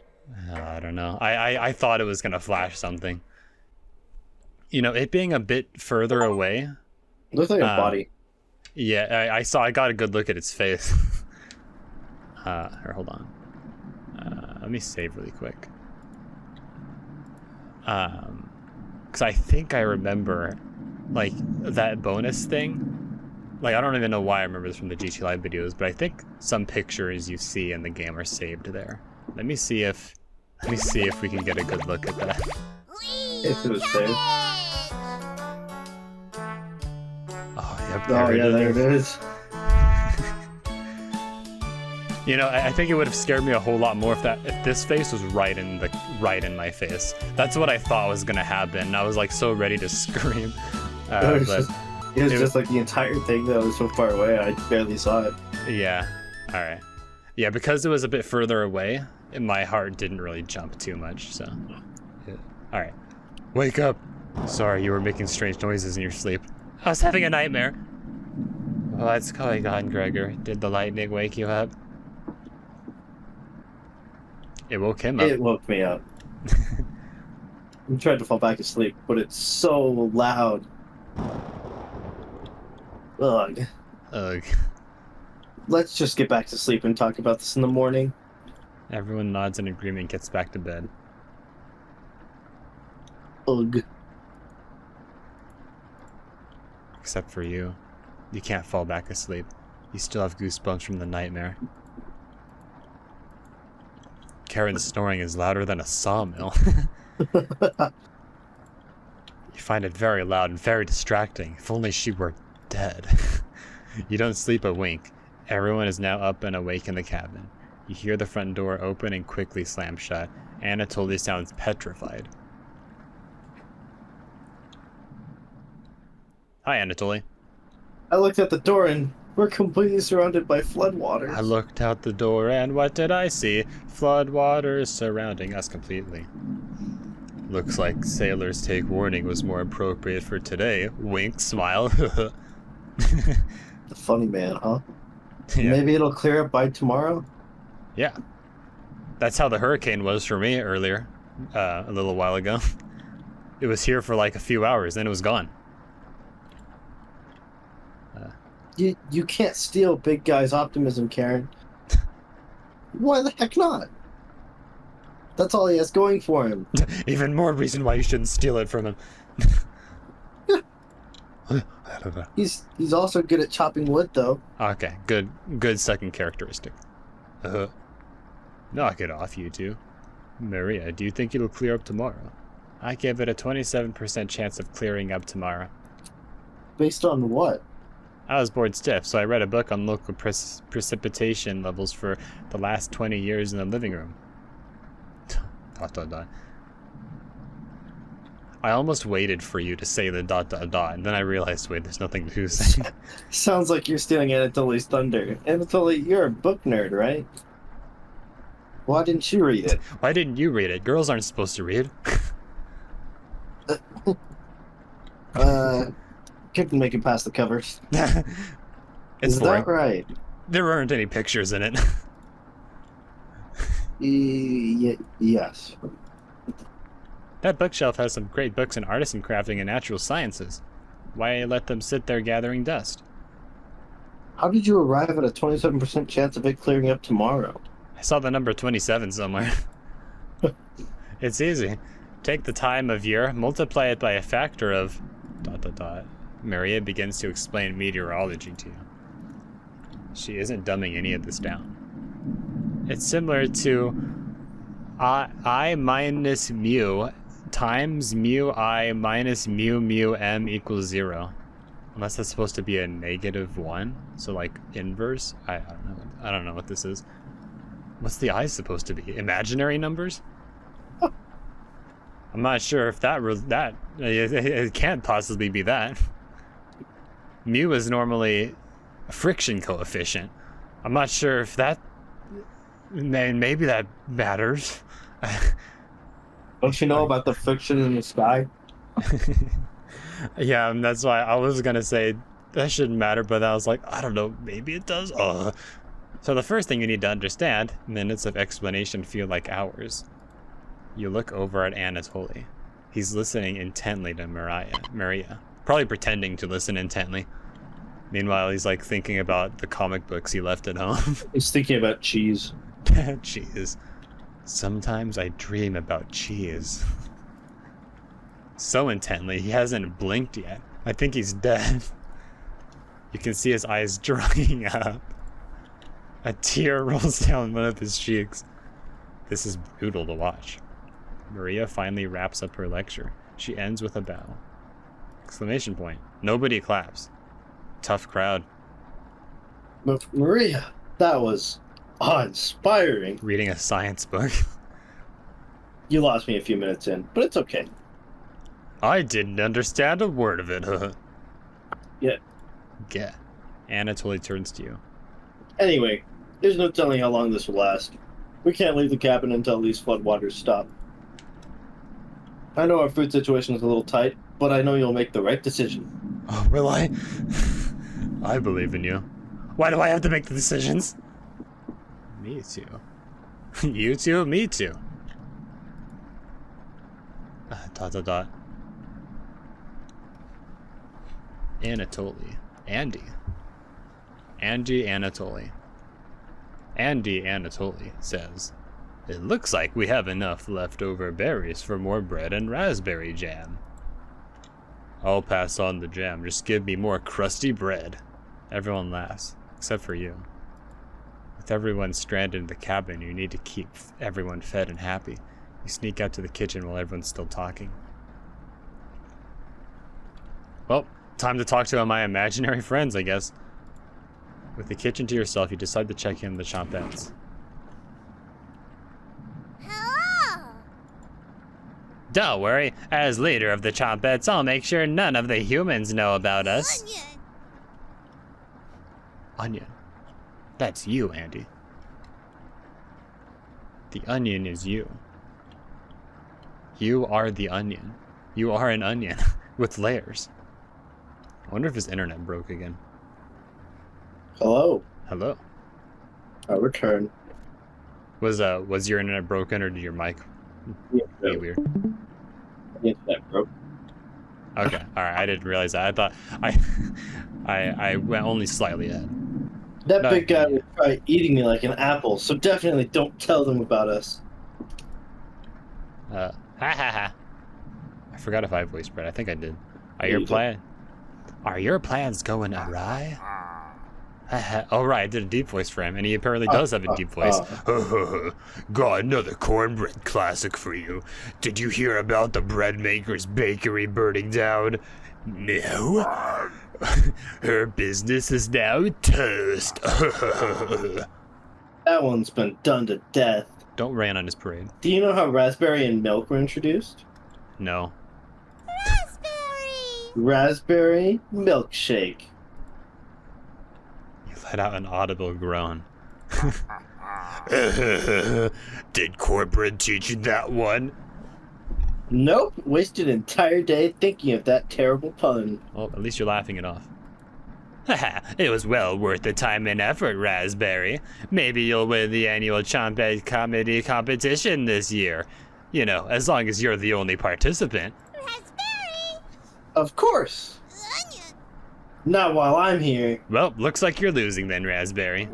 I don't know. I thought it was going to flash something. You know, it being a bit further away. Looks like a body. Yeah, I got a good look at its face. Here, hold on. Let me save really quick. Because I think I remember, like, that bonus thing. Like, I don't even know why I remember this from the GT Live videos, but I think some pictures you see in the game are saved there. Let me see if we can get a good look at that. If it was saved. Oh, yep, There it is. You know, I think it would have scared me a whole lot more if this face was right in my face. That's what I thought was gonna happen. I was like so ready to scream. It was just like the entire thing that was so far away. I barely saw it. Yeah. All right. Yeah, because it was a bit further away, my heart didn't really jump too much. So. Yeah. All right. Wake up. Sorry, you were making strange noises in your sleep. I was having a nightmare. What's going on, Gregor? Did the lightning wake you up? It woke him up. It woke me up. I'm trying to fall back asleep, but it's so loud. Ugh. Ugh. Let's just get back to sleep and talk about this in the morning. Everyone nods in agreement and gets back to bed. Ugh. Except for you. You can't fall back asleep. You still have goosebumps from the nightmare. Karen's snoring is louder than a sawmill. You find it very loud and very distracting. If only she were dead. You don't sleep a wink. Everyone is now up and awake in the cabin. You hear the front door open and quickly slam shut. Anatoly sounds petrified. Hi, Anatoly. I looked at the door and we're completely surrounded by floodwaters. I looked out the door and what did I see? Floodwaters surrounding us completely. Looks like sailors take warning was more appropriate for today. Wink, smile. The funny man, huh? Yeah. Maybe it'll clear up by tomorrow? Yeah. That's how the hurricane was for me earlier, a little while ago. It was here for like a few hours, then it was gone. You can't steal big guy's optimism, Karen. Why the heck not? That's all he has going for him. Even more reason why you shouldn't steal it from him. I don't know. He's also good at chopping wood, though. Okay, good second characteristic. Knock it off, you two. Maria, do you think it'll clear up tomorrow? I give it a 27% chance of clearing up tomorrow. Based on what? I was bored stiff, so I read a book on local precipitation levels for the last 20 years in the living room. ... I almost waited for you to say the ... and then I realized, wait, there's nothing to say. Sounds like you're stealing Anatoly's thunder. Anatoly, you're a book nerd, right? Why didn't you read it? Why didn't you read it? Girls aren't supposed to read. Couldn't make it past the covers. It's Is boring. that right? There weren't any pictures in it. Yes. That bookshelf has some great books in artisan crafting and natural sciences. Why let them sit there gathering dust? How did you arrive at a 27% chance of it clearing up tomorrow? I saw the number 27 somewhere. It's easy. Take the time of year, multiply it by a factor of... ... Maria begins to explain meteorology to you. She isn't dumbing any of this down. It's similar to I minus mu times mu I minus mu mu m equals 0. Unless that's supposed to be a -1, so like inverse. I don't know. I don't know what this is. What's the I supposed to be? Imaginary numbers? I'm not sure if it can't possibly be that. Mu is normally a friction coefficient. I'm not sure if that. Maybe that matters. Don't you know about the friction in the sky? Yeah, that's why I was gonna say that shouldn't matter, but I was like, I don't know, maybe it does. So the first thing you need to understand, minutes of explanation feel like hours. You look over at Anatoly. He's listening intently to Maria, probably pretending to listen intently. Meanwhile, he's like thinking about the comic books he left at home. He's thinking about cheese. Cheese. Sometimes I dream about cheese. So intently, he hasn't blinked yet. I think he's dead. You can see his eyes drying up. A tear rolls down one of his cheeks. This is brutal to watch. Maria finally wraps up her lecture. She ends with a bow. Exclamation point. Nobody claps. Tough crowd. But Maria, that was awe-inspiring. Reading a science book. You lost me a few minutes in, but it's okay. I didn't understand a word of it, Yeah. Yeah. Anatoly turns to you. Anyway, there's no telling how long this will last. We can't leave the cabin until these floodwaters stop. I know our food situation is a little tight, but I know you'll make the right decision. Oh, will I? I believe in you. Why do I have to make the decisions? Me too. You too? Me too. ... Anatoly. Andy Anatoly. Andy Anatoly says, "It looks like we have enough leftover berries for more bread and raspberry jam." I'll pass on the jam, just give me more crusty bread. Everyone laughs, except for you. With everyone stranded in the cabin, you need to keep everyone fed and happy. You sneak out to the kitchen while everyone's still talking. Well, time to talk to my imaginary friends, I guess. With the kitchen to yourself, you decide to check in the Champettes. Hello! Don't worry, as leader of the Champettes, I'll make sure none of the humans know about us. Onion! Onion. That's you, Andy. The onion is you. You are the onion. You are an onion with layers. I wonder if his internet broke again. Hello. Hello. I return. Was your internet broken or did your mic Yeah, be weird? The internet broke. Okay, all right. I didn't realize that. I thought I went only slightly ahead. That No. big guy will try eating me like an apple, so definitely don't tell them about us. Ha ha ha. I forgot if I voiced Brett. I think I did. Are Yeah, your plans going awry? Oh right, I did a deep voice for him, and he apparently does have a deep voice. Got another cornbread classic for you. Did you hear about the bread maker's bakery burning down? No. Her business is now toast. That one's been done to death. Don't rain on his parade. Do you know how raspberry and milk were introduced? No. Raspberry! Raspberry milkshake. You let out an audible groan. Did cornbread teach you that one? Nope, wasted an entire day thinking of that terrible pun. Well, at least you're laughing it off. It was well worth the time and effort, Raspberry. Maybe you'll win the annual Chompette comedy competition this year. You know, as long as you're the only participant. Raspberry! Of course. Onion! Not while I'm here. Well, looks like you're losing then, Raspberry.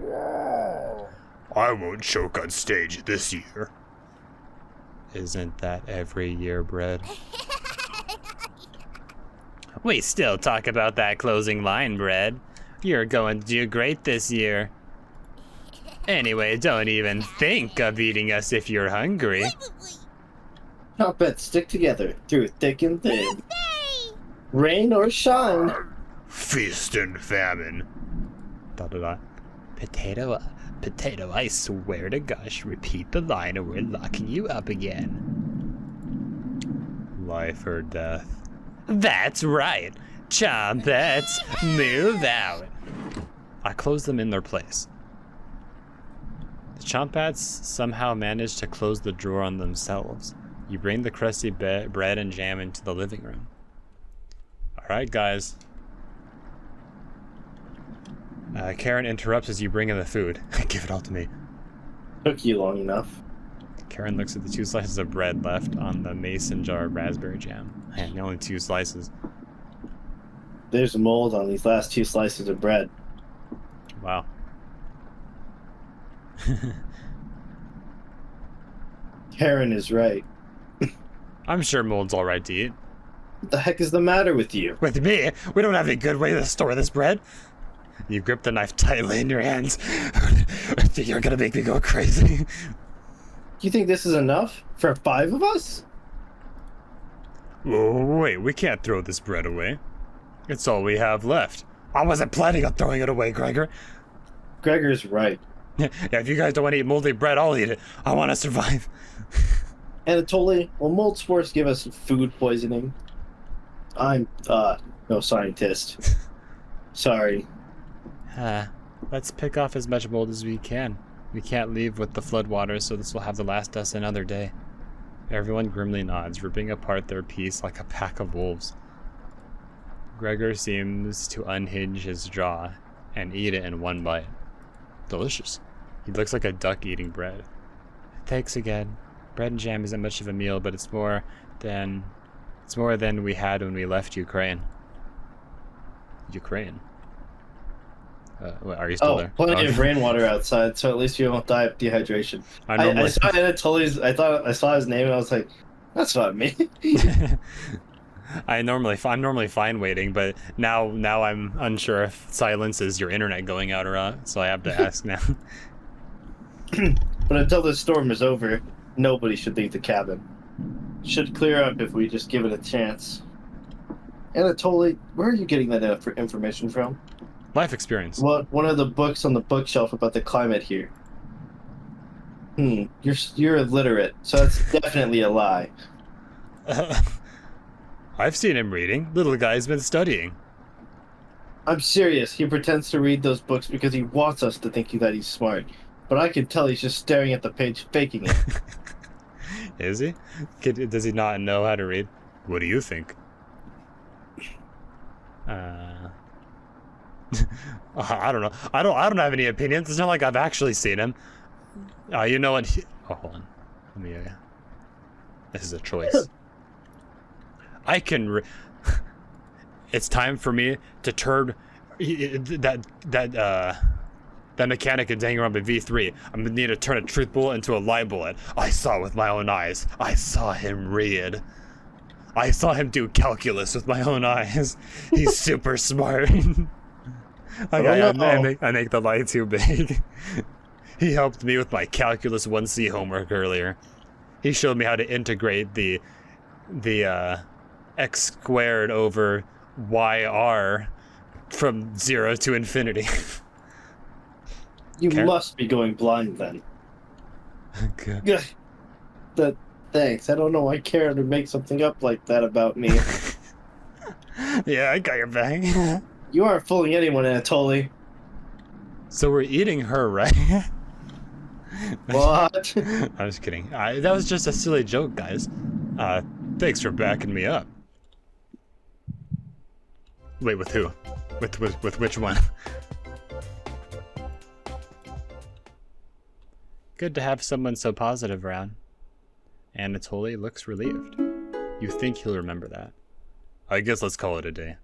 I won't choke on stage this year. Isn't that every year, bread? We still talk about that closing line, bread. You're going to do great this year. Anyway, don't even think of eating us if you're hungry. Trumpets stick together through thick and thin. Rain or shine. Feast and famine. Da-da-da. Potato, I swear to gosh, repeat the line or we're locking you up again. Life or death. That's right. Trumpets, move out. I close them in their place. The Chompats somehow manage to close the drawer on themselves. You bring the crusty bread and jam into the living room. Alright, guys. Karen interrupts as you bring in the food. Give it all to me. Took you long enough. Karen looks at the 2 slices of bread left on the mason jar of raspberry jam. Man, only 2 slices. There's mold on these last 2 slices of bread. Wow. Karen is right. I'm sure mold's alright to eat. What the heck is the matter with you? With me? We don't have a good way to store this bread. You grip the knife tightly in your hands. You're gonna make me go crazy. You think this is enough? For 5 of us? Oh, wait, we can't throw this bread away. It's all we have left. I wasn't planning on throwing it away, Gregor. Gregor's right. Yeah, if you guys don't want to eat moldy bread, I'll eat it. I want to survive. Anatoly, will mold spores give us food poisoning? I'm, no scientist. Sorry. Let's pick off as much mold as we can. We can't leave with the floodwaters, so this will have to last us another day. Everyone grimly nods, ripping apart their piece like a pack of wolves. Gregor seems to unhinge his jaw and eat it in one bite. Delicious. He looks like a duck eating bread. Thanks again. Bread and jam isn't much of a meal, but it's more than we had when we left Ukraine. Ukraine? Are you still there? Plenty of rainwater outside, so at least you won't die of dehydration. I saw Anatoly's. I saw his name, and I was like, "That's not me." I'm normally fine waiting, but now I'm unsure if silence is your internet going out or not, so I have to ask now. But until this storm is over, nobody should leave the cabin. Should clear up if we just give it a chance. Anatoly, where are you getting that information from? Life experience. What? One of the books on the bookshelf about the climate here. You're illiterate, so that's definitely a lie. I've seen him reading. Little guy's been studying. I'm serious. He pretends to read those books because he wants us to think that he's smart. But I can tell he's just staring at the page, faking it. Is he? Does he not know how to read? What do you think? I don't know. I don't have any opinions. It's not like I've actually seen him. You know what? Hold on. Let me. This is a choice. I can. It's time for me to turn that mechanic and hanging around by V3. I'm gonna need to turn a truth bullet into a lie bullet. I saw it with my own eyes. I saw him read. I saw him do calculus with my own eyes. He's super smart. I make the lie too big. He helped me with my calculus 1C homework earlier. He showed me how to integrate the x squared over yr from 0 to infinity. You must be going blind then. Okay. Thanks. I don't know why Karen would make something up like that about me. Yeah, I got your back. You aren't fooling anyone, Anatoly. So we're eating her, right? What? I'm just kidding. That was just a silly joke, guys. Thanks for backing me up. Wait, with who? With which one? Good to have someone so positive around. Anatoly looks relieved. You think he'll remember that. I guess let's call it a day.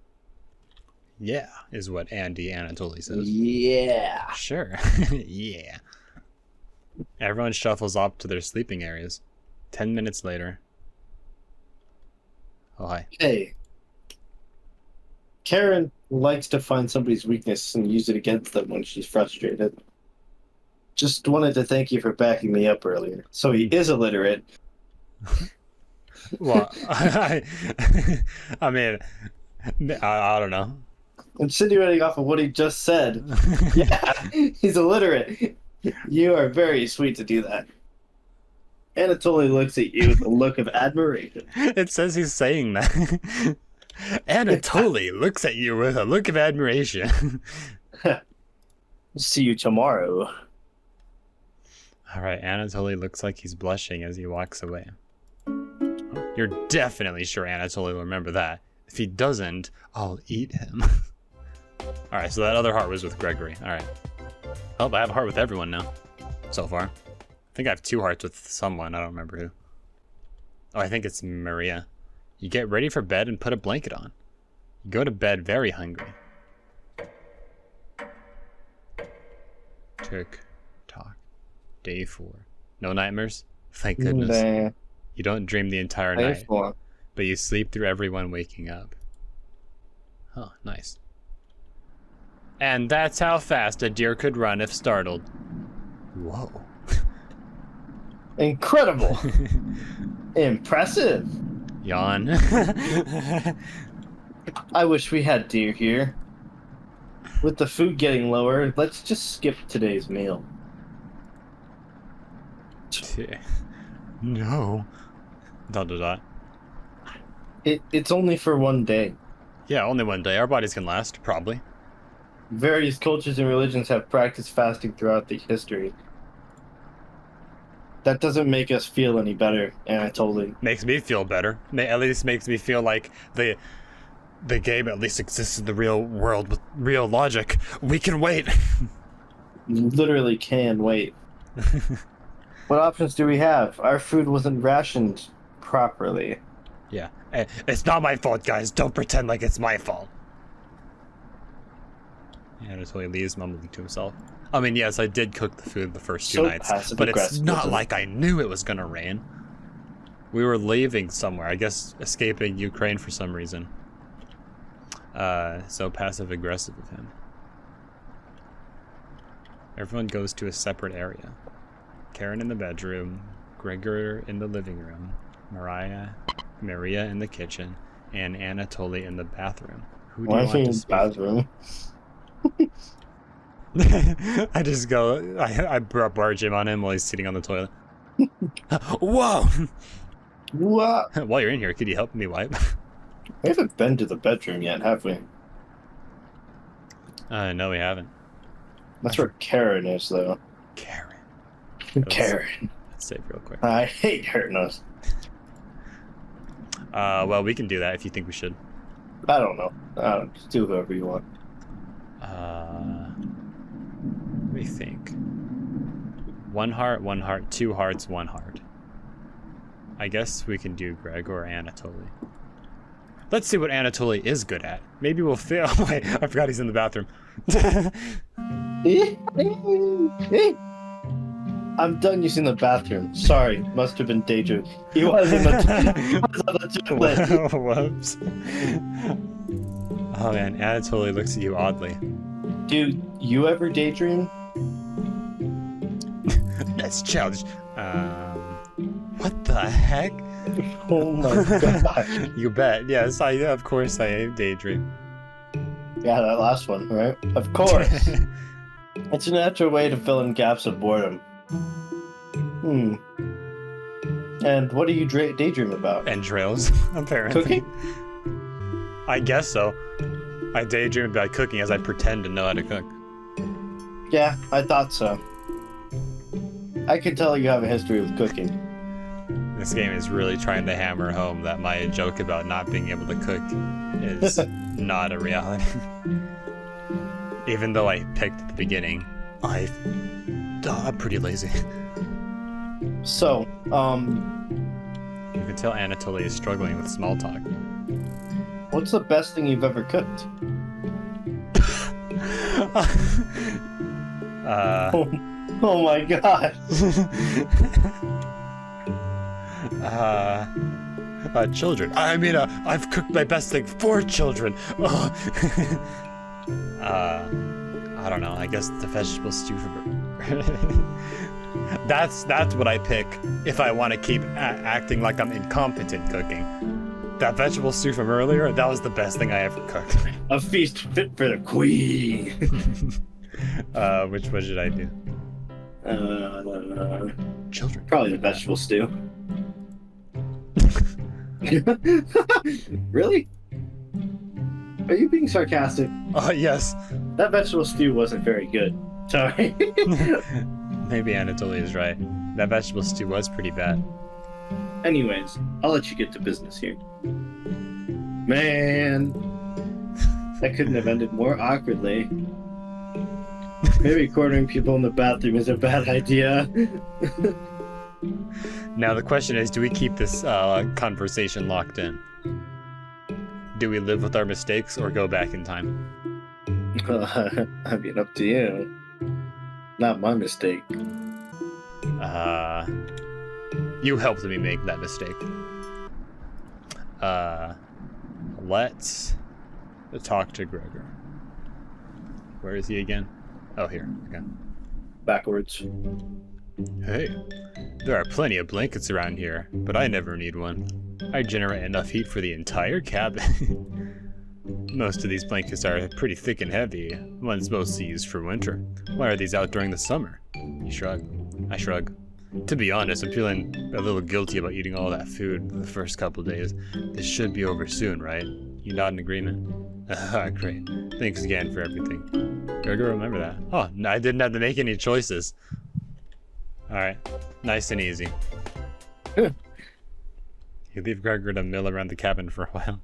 Yeah, is what Anatoly says. Yeah. Sure. Yeah. Everyone shuffles off to their sleeping areas. 10 minutes later. Oh, hi. Hey. Karen likes to find somebody's weakness and use it against them when she's frustrated. Just wanted to thank you for backing me up earlier. So he is illiterate. Well, I mean, I don't know. Insinuating off of what he just said. Yeah, he's illiterate. You are very sweet to do that. Anatoly looks at you with a look of admiration. It says he's saying that. Anatoly looks at you with a look of admiration. See you tomorrow. All right, Anatoly looks like he's blushing as he walks away. You're definitely sure Anatoly will remember that. If he doesn't, I'll eat him. All right, so that other heart was with Gregory. All right. Oh, I have a heart with everyone now, so far. I think I have 2 hearts with someone. I don't remember who. Oh, I think it's Maria. You get ready for bed and put a blanket on. You go to bed very hungry. Tick, tock. Day 4. No nightmares? Thank goodness. Nah. You don't dream the entire Day night, 4. but you sleep through everyone waking up. Oh, nice. And that's how fast a deer could run if startled. Whoa. Incredible. Impressive. Yawn. I wish we had deer here. With the food getting lower, let's just skip today's meal. No. Don't do that. It's only for one day. Yeah, only one day. Our bodies can last, probably. Various cultures and religions have practiced fasting throughout the history. That doesn't make us feel any better, Anatoly. Makes me feel better. At least makes me feel like the game at least exists in the real world with real logic. We can wait. You literally can wait. What options do we have? Our food wasn't rationed properly. Yeah. It's not my fault, guys. Don't pretend like it's my fault. Anatoly leaves mumbling to himself. I mean, yes, I did cook the food the first 2 nights, but it's not like I knew it was gonna rain. We were leaving somewhere, I guess escaping Ukraine for some reason. So passive-aggressive of him. Everyone goes to a separate area. Karen in the bedroom, Gregor in the living room, Maria in the kitchen, and Anatoly in the bathroom. Who do you want to speak bathroom? I just go, I barge him on him while he's sitting on the toilet. Whoa! What? While you're in here, could you help me wipe? We haven't been to the bedroom yet, have we? No, we haven't. That's where Karen is, though. Karen. Karen. Let's save real quick. I hate her nose. Well, we can do that if you think we should. I don't know. Just do whoever you want. Let me think. 1 heart, 2 hearts, 1 heart. I guess we can do Greg or Anatoly. Let's see what Anatoly is good at. Maybe we'll fail. Wait, I forgot he's in the bathroom. I'm done using the bathroom. Sorry, must have been daydreaming. He was in the toilet. Whoops. Oh man, Anatoly looks at you oddly. Dude, you ever daydream? That's childish. What the heck? Oh my god. You bet. Yes, of course I daydream. Yeah, that last one, right? Of course. It's a natural way to fill in gaps of boredom. And what do you daydream about? Entrails, apparently. Cooking? I guess so. I daydream about cooking as I pretend to know how to cook. Yeah, I thought so. I can tell you have a history with cooking. This game is really trying to hammer home that my joke about not being able to cook is not a reality. Even though I picked at the beginning, I'm pretty lazy. So, You can tell Anatoly is struggling with small talk. what's the best thing you've ever cooked? Uh, Oh my god. Children. I mean, I've cooked my best thing for children. Oh. I don't know. I guess the vegetable stew for... That's what I pick if I want to keep acting like I'm incompetent cooking. That vegetable stew from earlier, that was the best thing I ever cooked. A feast fit for the queen. Which one should I do? Children. Probably the vegetable stew. Really? Are you being sarcastic? Yes. That vegetable stew wasn't very good. Sorry. Maybe Anatoly is right. That vegetable stew was pretty bad. Anyways, I'll let you get to business here. Man, that couldn't have ended more awkwardly. Maybe cornering people in the bathroom is a bad idea. Now the question is, do we keep this conversation locked in? Do we live with our mistakes or go back in time? I mean, up to you. Not my mistake. You helped me make that mistake. Let's talk to Gregor. Where is he again? Oh, here. Okay. Backwards. Hey, there are plenty of blankets around here, but I never need one. I generate enough heat for the entire cabin. Most of these blankets are pretty thick and heavy. One's mostly used for winter. Why are these out during the summer? You shrug. I shrug. To be honest, I'm feeling a little guilty about eating all that food the first couple days. This should be over soon, right? You nod in agreement? Great. Thanks again for everything. Gregor, remember that. Oh, no, I didn't have to make any choices. Alright. Nice and easy. You leave Gregor to mill around the cabin for a while.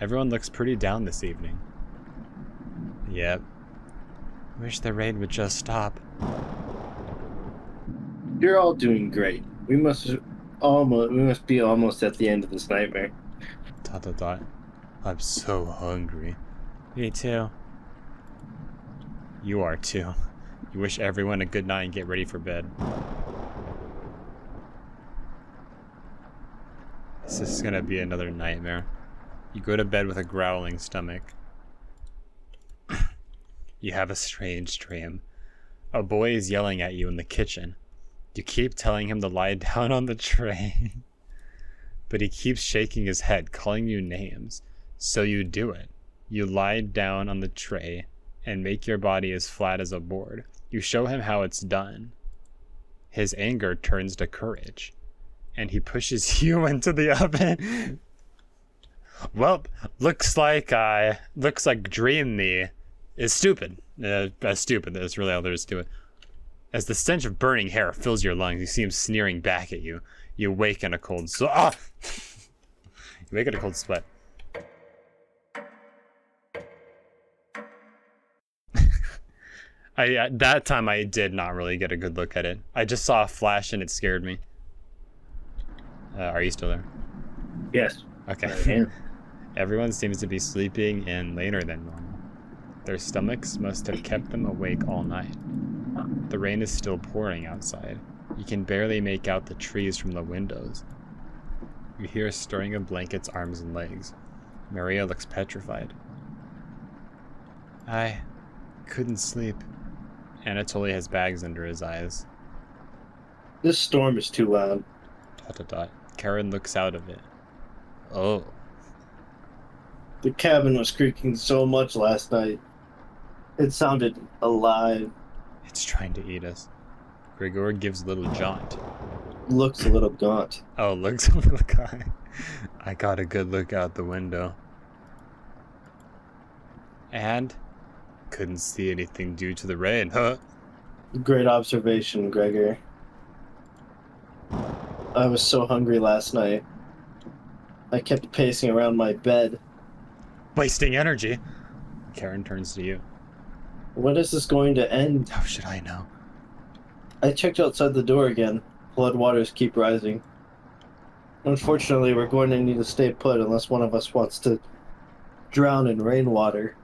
Everyone looks pretty down this evening. Yep. Wish the rain would just stop. You're all doing great. We must be almost at the end of this nightmare. ... I'm so hungry. Me too. You are too. You wish everyone a good night and get ready for bed. This is gonna be another nightmare. You go to bed with a growling stomach. You have a strange dream. A boy is yelling at you in the kitchen. You keep telling him to lie down on the tray. But he keeps shaking his head, calling you names. So you do it. You lie down on the tray and make your body as flat as a board. You show him how it's done. His anger turns to courage, and he pushes you into the oven. Well, looks like Dream Me is stupid. Stupid. That's really all there is to it. As the stench of burning hair fills your lungs, you see him sneering back at you. You wake in a cold sweat. You wake in a cold sweat. That time I did not really get a good look at it. I just saw a flash and it scared me. Are you still there? Yes. Okay. Everyone seems to be sleeping in later than normal. Their stomachs must have kept them awake all night. The rain is still pouring outside. You can barely make out the trees from the windows. You hear a stirring of blankets, arms, and legs. Maria looks petrified. I couldn't sleep. Anatoly has bags under his eyes. This storm is too loud. ... Karen looks out of it. Oh. The cabin was creaking so much last night. It sounded alive. It's trying to eat us. Gregor gives a little jaunt. Looks a little gaunt. Oh, looks a little gaunt. I got a good look out the window. And couldn't see anything due to the rain, huh? Great observation, Gregor. I was so hungry last night. I kept pacing around my bed. Wasting energy. Karen turns to you. When is this going to end? How should I know? I checked outside the door again. Floodwaters keep rising. Unfortunately, we're going to need to stay put unless one of us wants to drown in rainwater.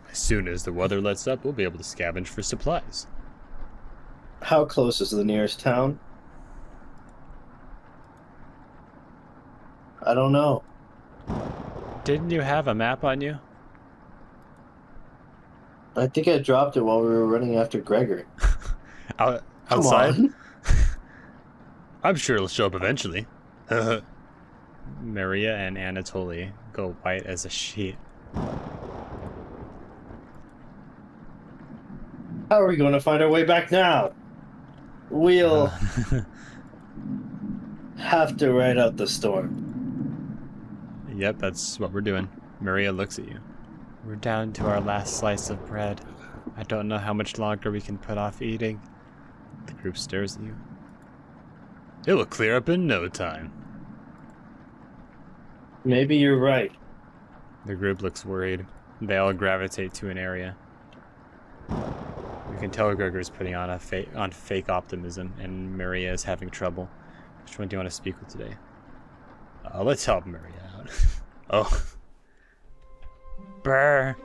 As soon as the weather lets up, we'll be able to scavenge for supplies. How close is the nearest town? I don't know. Didn't you have a map on you? I think I dropped it while we were running after Gregor. Outside? I'm sure it'll show up eventually. Maria and Anatoly go white as a sheet. How are we going to find our way back now? We'll have to ride out the storm. Yep, that's what we're doing. Maria looks at you. We're down to our last slice of bread. I don't know how much longer we can put off eating. The group stares at you. It will clear up in no time. Maybe you're right. The group looks worried. They all gravitate to an area. You can tell Gregor's putting on fake optimism, and Maria is having trouble. Which one do you want to speak with today? Let's help Maria out. Oh. Brr.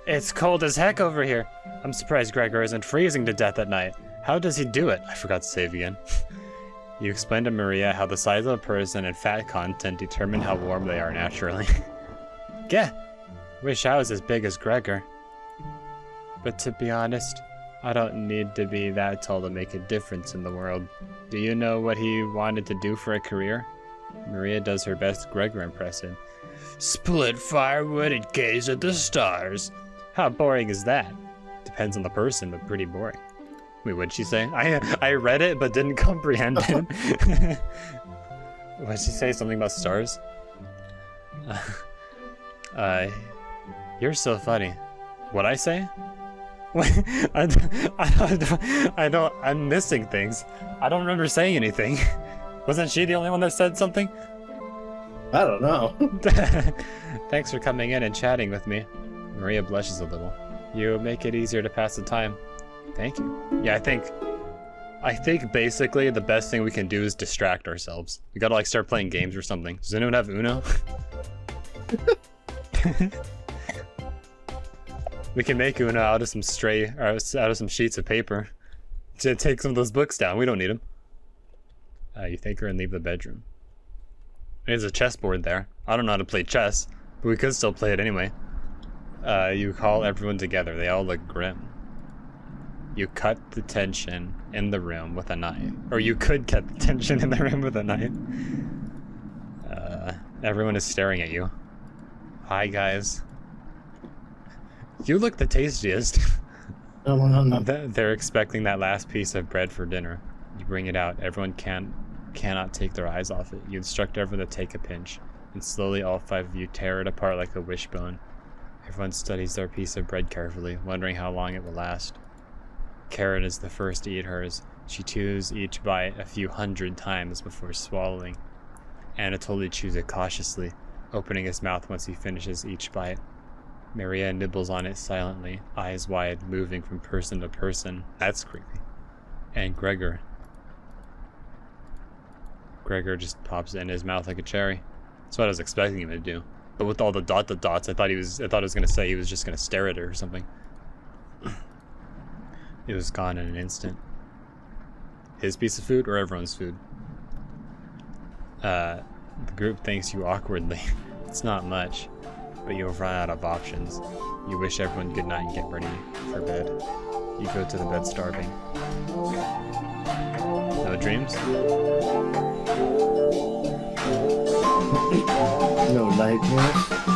It's cold as heck over here. I'm surprised Gregor isn't freezing to death at night. How does he do it? I forgot to save again. You explain to Maria how the size of a person and fat content determine how warm they are naturally. Gah! Wish I was as big as Gregor. But to be honest, I don't need to be that tall to make a difference in the world. Do you know what he wanted to do for a career? Maria does her best Gregor impression. Split firewood and gaze at the stars. How boring is that? Depends on the person, but pretty boring. Wait, what'd she say? I read it, but didn't comprehend it. What'd she say? Something about stars? You're so funny. What'd I say? I'm missing things. I don't remember saying anything. Wasn't she the only one that said something? I don't know. Thanks for coming in and chatting with me. Maria blushes a little. You make it easier to pass the time. Thank you. Yeah, I think basically the best thing we can do is distract ourselves. We gotta like start playing games or something. Does anyone have Uno? We can make Uno out of some sheets of paper to take some of those books down. We don't need them. You thank her and leave the bedroom. There's a chessboard there. I don't know how to play chess, but we could still play it anyway. You call everyone together. They all look grim. You cut the tension in the room with a knife. Or you could cut the tension in the room with a knife. Everyone is staring at you. Hi, guys. You look the tastiest. They're expecting that last piece of bread for dinner. You bring it out. Everyone cannot take their eyes off it. You instruct everyone to take a pinch, and slowly all 5 of you tear it apart like a wishbone. Everyone studies their piece of bread carefully, wondering how long it will last. Karen is the first to eat hers. She chews each bite a few hundred times before swallowing. Anatoly chews it cautiously, opening his mouth once he finishes each bite. Maria nibbles on it silently, eyes wide, moving from person to person. That's creepy. And Gregor just pops it in his mouth like a cherry. That's what I was expecting him to do. But with all the dots, I thought it was gonna say he was just gonna stare at her or something. It was gone in an instant. His piece of food or everyone's food? The group thanks you awkwardly. It's not much, but you'll run out of options. You wish everyone good night and get ready for bed. You go to the bed starving. No dreams? No nightmares?